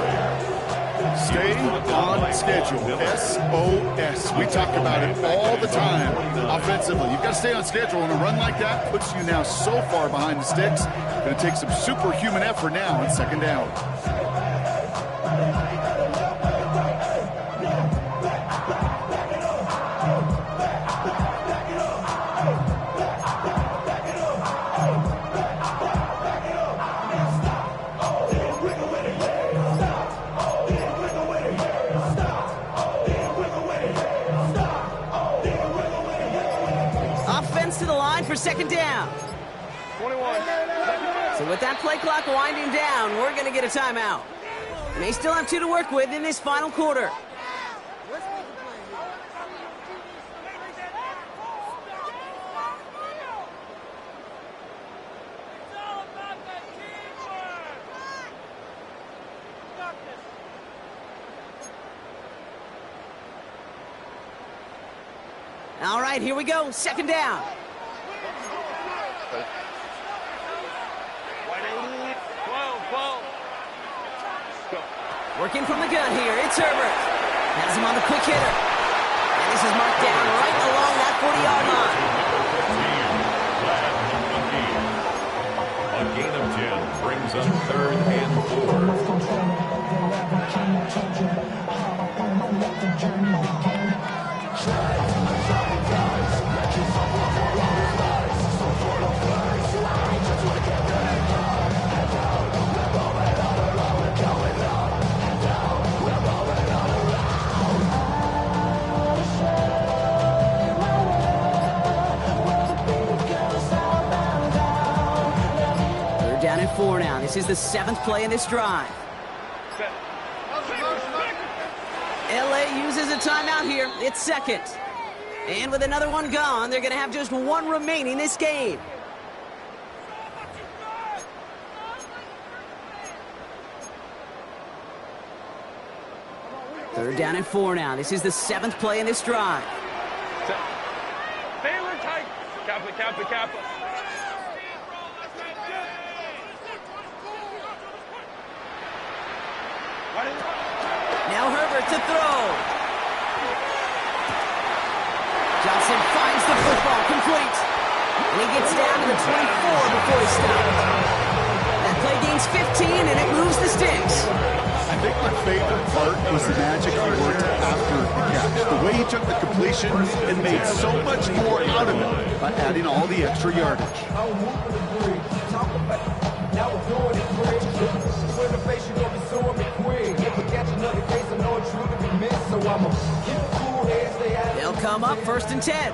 Stay on schedule. SOS. We talk about it all the time offensively. You've got to stay on schedule, and a run like that puts you now so far behind the sticks. Going to take some superhuman effort now on second down. To the line for second down. 21. So with that play clock winding down, we're going to get a timeout. And they still have 2 to work with in this final quarter. All right, here we go. Second down. Working from the gun here, it's Herbert. Has him on the quick hitter. And this is marked down right along that 40-yard line. A gain of 10 brings up 3rd and 4 now. This is the 7th play in this drive. LA uses a timeout here. It's second. And with another one gone, they're going to have just 1 remaining this game. Third down and 4 now. This is the 7th play in this drive. Taylor tight. Kappa. Now Herbert to throw. Johnson finds the football, complete. And he gets down to the 24 before he stops. That play gains 15, and it moves the sticks. I think my favorite part was the magic he worked after the catch. The way he took the completion and made so much more out of it by adding all the extra yardage. They'll come up 1st and 10.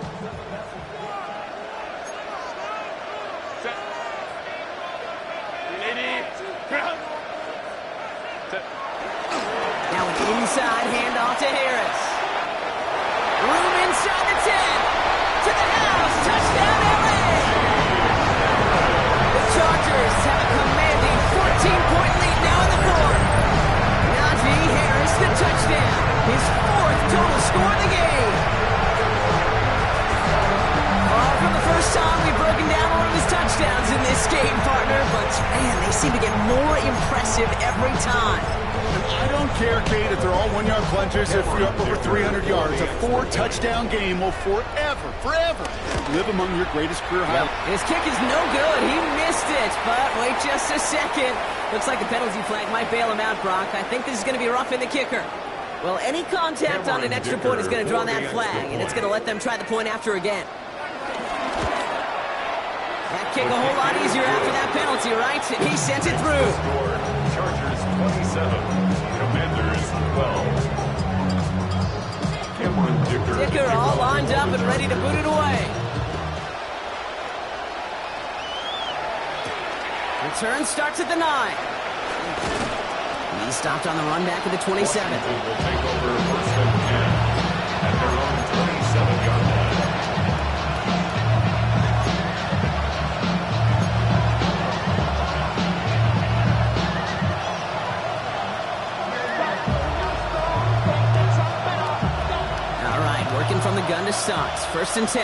Now an inside handoff to Harris. Room inside the 10. To the house. Touchdown, LA! The Chargers have a commanding 14-point lead now in the 4th. Najee Harris, the touchdown. His 4th total score of the game. From the first time we've broken down one of his touchdowns in this game, partner, but man, they seem to get more impressive every time. I don't care, Kate, if they're all 1-yard plungers, if you're up over 300 yards. A 4-touchdown game will forever live among your greatest career highlights. His kick is no good. He missed it, but wait just a second. Looks like a penalty flag might bail him out, Brock. I think this is going to be roughing the kicker. Well, any contact on an extra point is going to draw that flag, and it's going to let them try the point after again. That kick a whole lot easier after that penalty, right? And he sent it through. Chargers 27, Commanders 12. Cameron Dicker all lined up and ready to boot it away. Return starts at the 9. He stopped on the run back at the 27. Will take over 1st and 10 at their own 27-yard line. First and 10.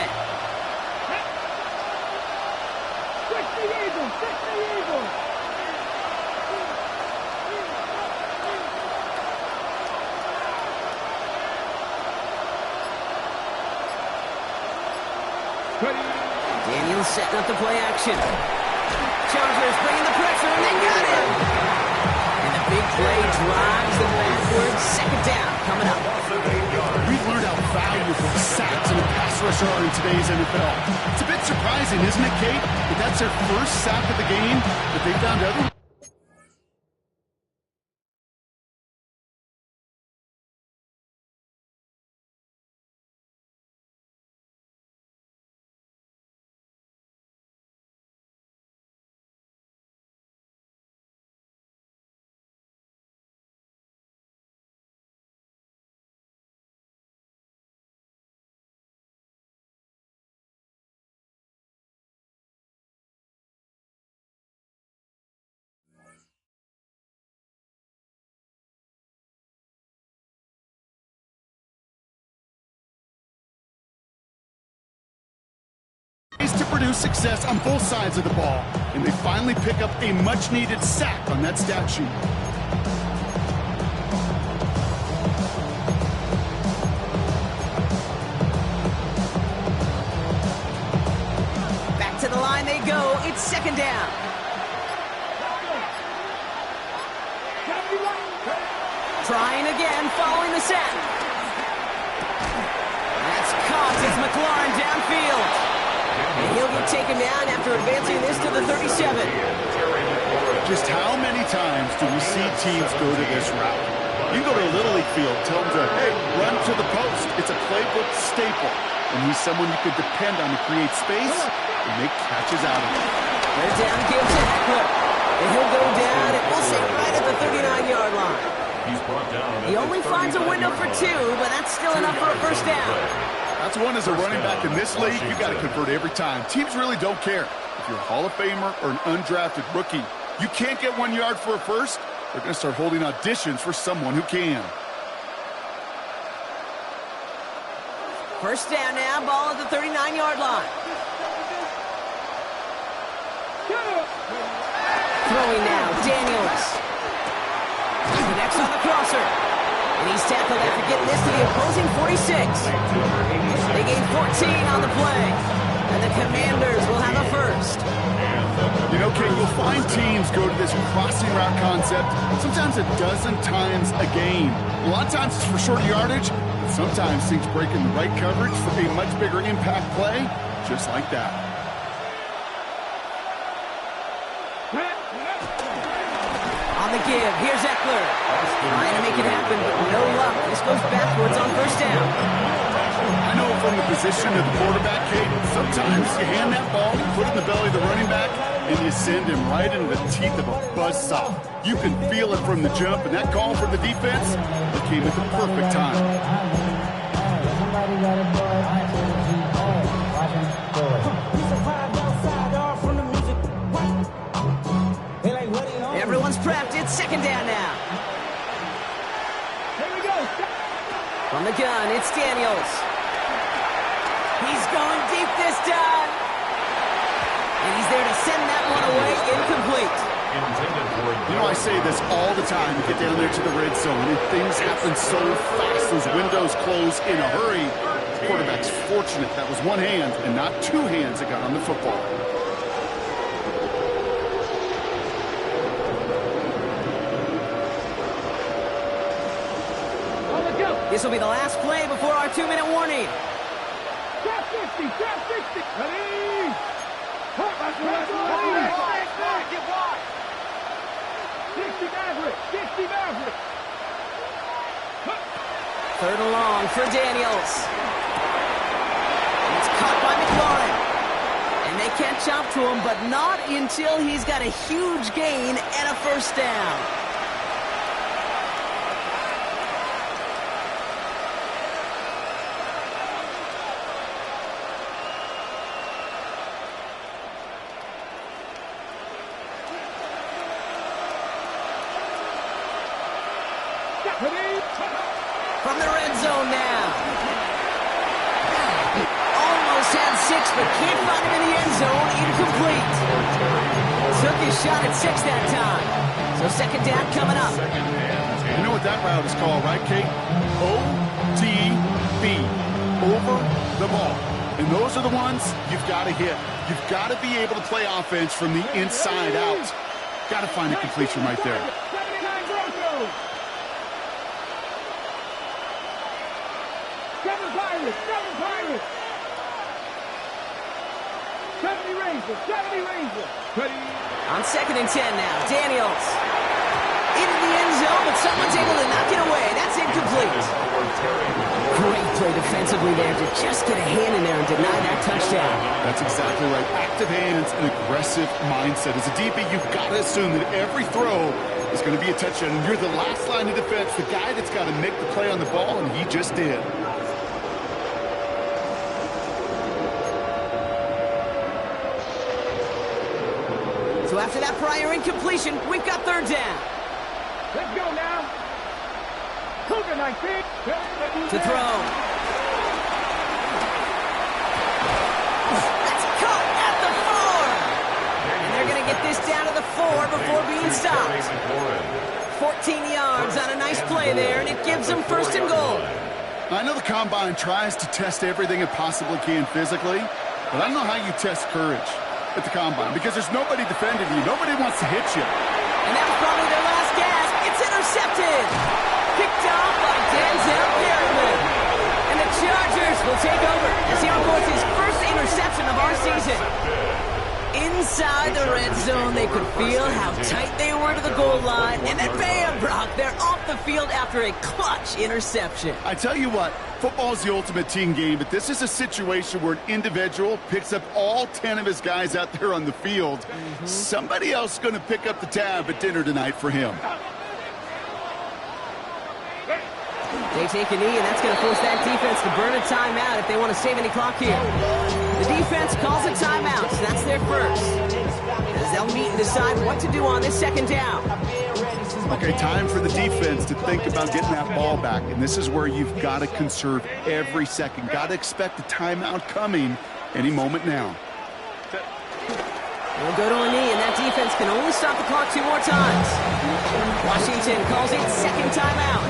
Daniels setting up the play action. Chargers bringing the pressure, and they got him! And the big play drives them backwards. Second down coming up. We've learned how valuable sacks and a pass rush are in today's NFL. It's a bit surprising, isn't it, Kate? That that's their first sack of the game, but they found other. To produce success on both sides of the ball, and they finally pick up a much-needed sack on that stat sheet. Back to the line they go. It's second down. Trying again, following the sack. That's caught as McLaurin downfield. And he'll get taken down after advancing this to the 37. Just how many times do we see teams go to this route? You go to a Little League field, tell them to, hey, run to the post. It's a playbook staple. And he's someone you can depend on to create space and make catches out of it. They're down, give to Eckler. And he'll go down, and we'll say right at the 39-yard line. He only finds a window for 2, but that's still enough for a first down. That's one as a running back in this league, you got to convert every time. Teams really don't care. If you're a Hall of Famer or an undrafted rookie, you can't get 1 yard for a first, they're going to start holding auditions for someone who can. First down now, ball at the 39-yard line. Throwing now, Daniels. Connects on the crosser. And he's tackled after getting this to the opposing 46. They gain 14 on the play. And the Commanders will have a first. You know, Kate, you'll find teams go to this crossing route concept sometimes a dozen times a game. A lot of times it's for short yardage, but sometimes things break in the right coverage for a much bigger impact play, just like that. On the give, here's Eckler. Trying to make it happen, but no luck. This goes backwards on first down. I know from the position of the quarterback, Kate, sometimes you hand that ball, you put it in the belly of the running back, and you send him right into the teeth of a buzzsaw. You can feel it from the jump, and that call from the defense, it came at the perfect time. Everyone's prepped. It's second down now. Here we go. From the gun, it's Daniels. He's going deep this time. And he's there to send that one away incomplete. You know, I say this all the time. You get down there to the red zone, and things happen so fast. Those windows close in a hurry. The quarterback's fortunate that was one hand and not two hands that got on the football. This will be the last play before our 2-minute warning. Trap 60, trap 60. Ready? Get wide. 60 Maverick, 60 Maverick. Third and long for Daniels. It's caught by McLaurin. And they catch up to him, but not until he's got a huge gain and a first down. From the red zone now. had 6, but can't find him in the end zone. Incomplete. Took his shot at 6 that time. So second down coming up. You know what that route is called, right, Kate? OTB. Over the ball. And those are the ones you've got to hit. You've got to be able to play offense from the inside out. Got to find a completion right there. 7 Pirates! 70 Rangers! On second and 10 now, Daniels. Into the end zone, but someone's able to knock it away. That's incomplete. Great play defensively there to just get a hand in there and deny that touchdown. That's exactly right. Active hands and aggressive mindset. As a DB, you've got to assume that every throw is going to be a touchdown. And you're the last line of defense, the guy that's got to make the play on the ball, and he just did. So after that prior incompletion, we've got third down. Let's go now. Cougar 19. To throw. That's caught at the 4. And they're going to get this down to the 4 before being stopped. 14 yards on a nice play there, and it gives them first and goal. I know the Combine tries to test everything it possibly can physically, but I don't know how you test courage at the Combine, because there's nobody defending you. Nobody wants to hit you. And that was probably their last gasp. It's intercepted. Picked off by Denzel Perryman. And the Chargers will take over as he records his first interception of our season. Inside the red zone, they could feel how tight they were to the goal line. And then bam, Brock, they're off the field after a clutch interception. I tell you what, football is the ultimate team game, but this is a situation where an individual picks up all 10 of his guys out there on the field. Somebody else is going to pick up the tab at dinner tonight for him. They take a knee, and that's going to force that defense to burn a timeout if they want to save any clock here. The defense calls a timeout, so that's their first. As they'll meet and decide what to do on this second down. Okay, time for the defense to think about getting that ball back, and this is where you've got to conserve every second. Got to expect a timeout coming any moment now. They'll go to a knee, and that defense can only stop the clock 2 more times. Washington calls it second timeout.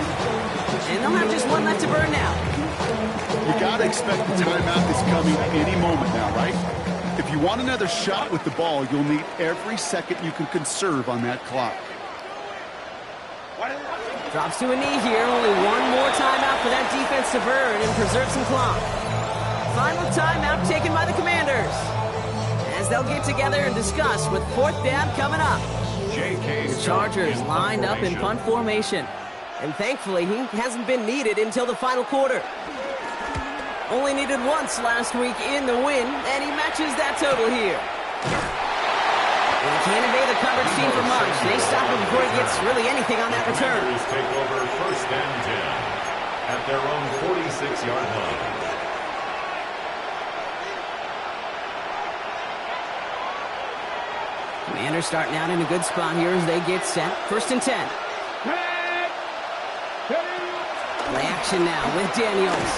And they'll have just one left to burn now. You got to expect the timeout that's coming any moment now, right? If you want another shot with the ball, you'll need every second you can conserve on that clock. Drops to a knee here. Only one more timeout for that defense to burn and preserve some clock. Final timeout taken by the Commanders, as they'll get together and discuss with fourth down coming up. The Chargers lined up in punt formation. And thankfully, he hasn't been needed until the final quarter. Only needed once last week in the win, and he matches that total here. And he can't evade the coverage team for much. They stop him before he gets really anything on that return. Take over first and 10 at their own 46-yard line. Commanders starting out in a good spot here as they get set. First and 10. Play action now with Daniels.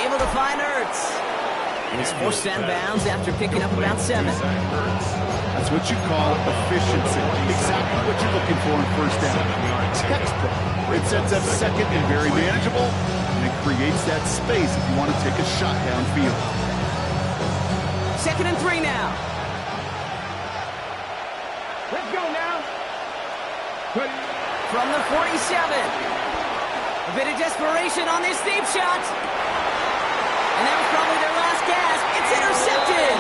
Able to find Ertz. And he's forced out of bounds after picking up about 7. That's what you call efficiency. Exactly what you're looking for in first down. Textbook. It sets up second and very manageable, and it creates that space if you want to take a shot downfield. Second and 3 now. Let's go now. From the 47. A bit of desperation on this deep shot. And that was probably their last gasp. It's intercepted.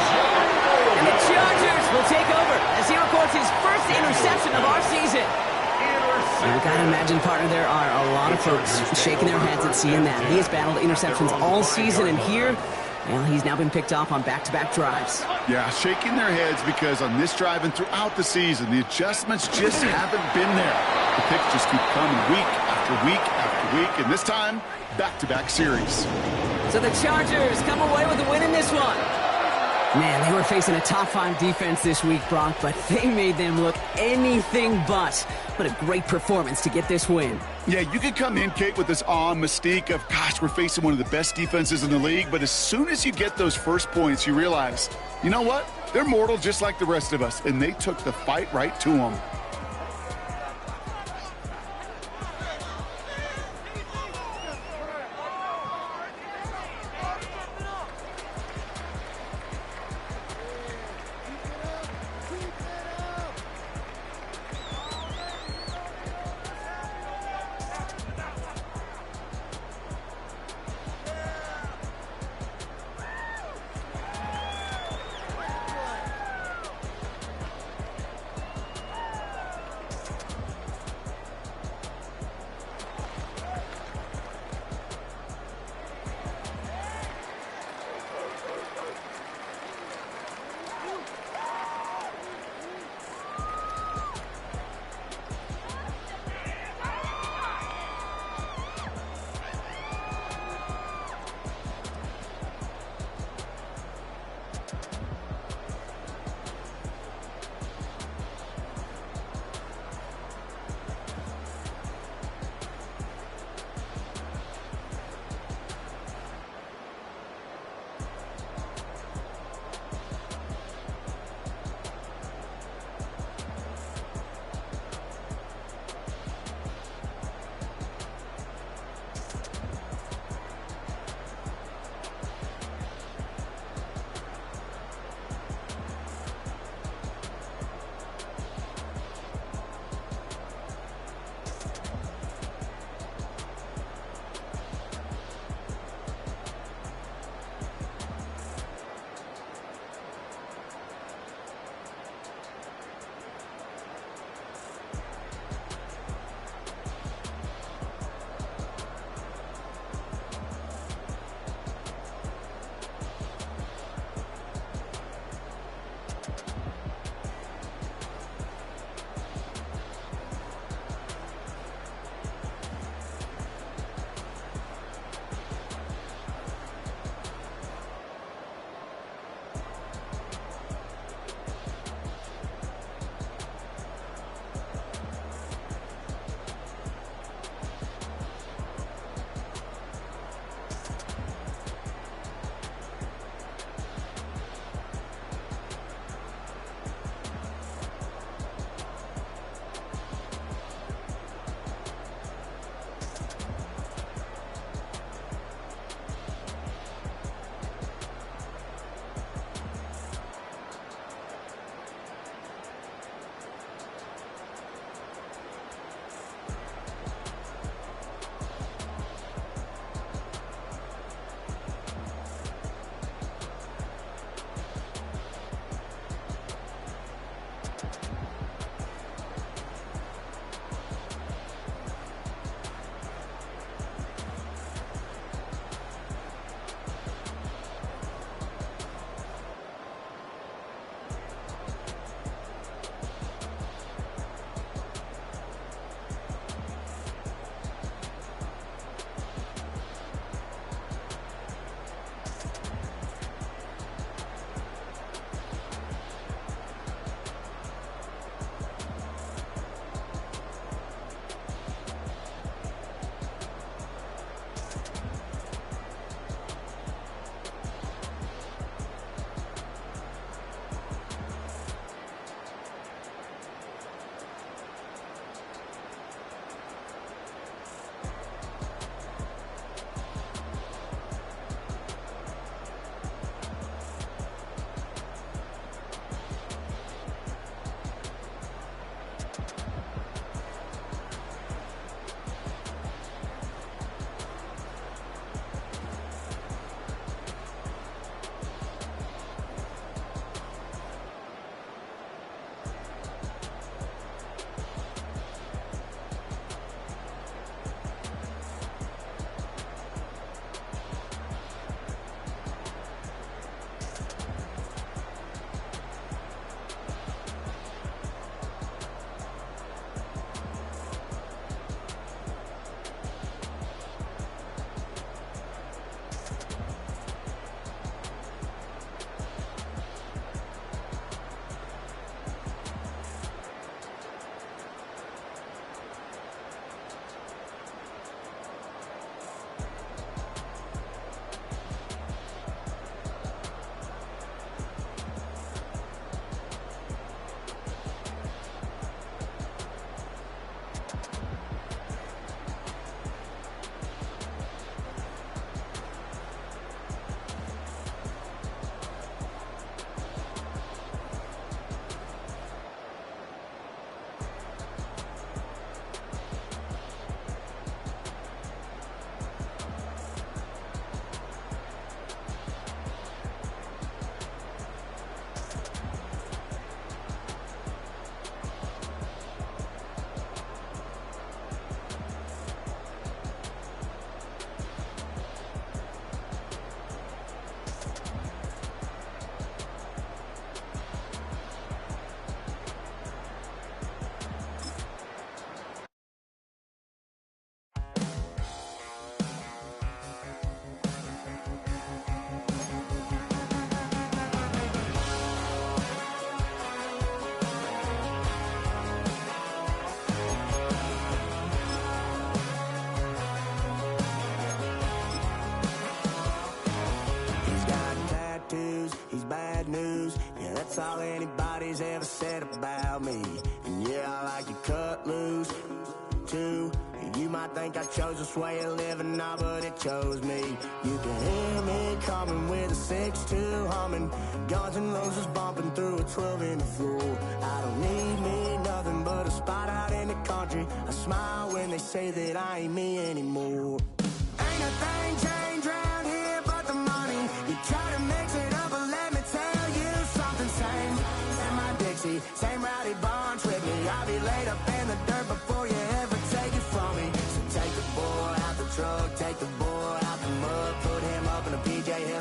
And the Chargers will take over as he records his first interception of our season. You've got to imagine, partner, there are a lot of folks shaking their heads at seeing that. He has battled interceptions all season, and here, well, he's now been picked off on back-to-back drives. Yeah, shaking their heads because on this drive and throughout the season, the adjustments just haven't been there. The picks just keep coming week after week after week, and this time, back-to-back series. So the Chargers come away with a win in this one. Man, they were facing a top-5 defense this week, Brock, but they made them look anything but. What a great performance to get this win. Yeah, you could come in, Kate, with this awe and mystique of, gosh, we're facing one of the best defenses in the league, but as soon as you get those first points, you realize, you know what? They're mortal just like the rest of us, and they took the fight right to them. said about me. And yeah, I like to cut loose, too. You might think I chose this way of living, nah, but it chose me. You can hear me coming with a 6-2 humming, Guns N' Roses bumping through a 12-inch floor. I don't need me nothing but a spot out in the country. I smile when they say that I ain't me anymore. Ain't a thing changed round here but the money. You try to mix it up, but let me tell you something. Same in my Dixie, same rowdy bunch with me. I'll be laid up in the dirt before you ever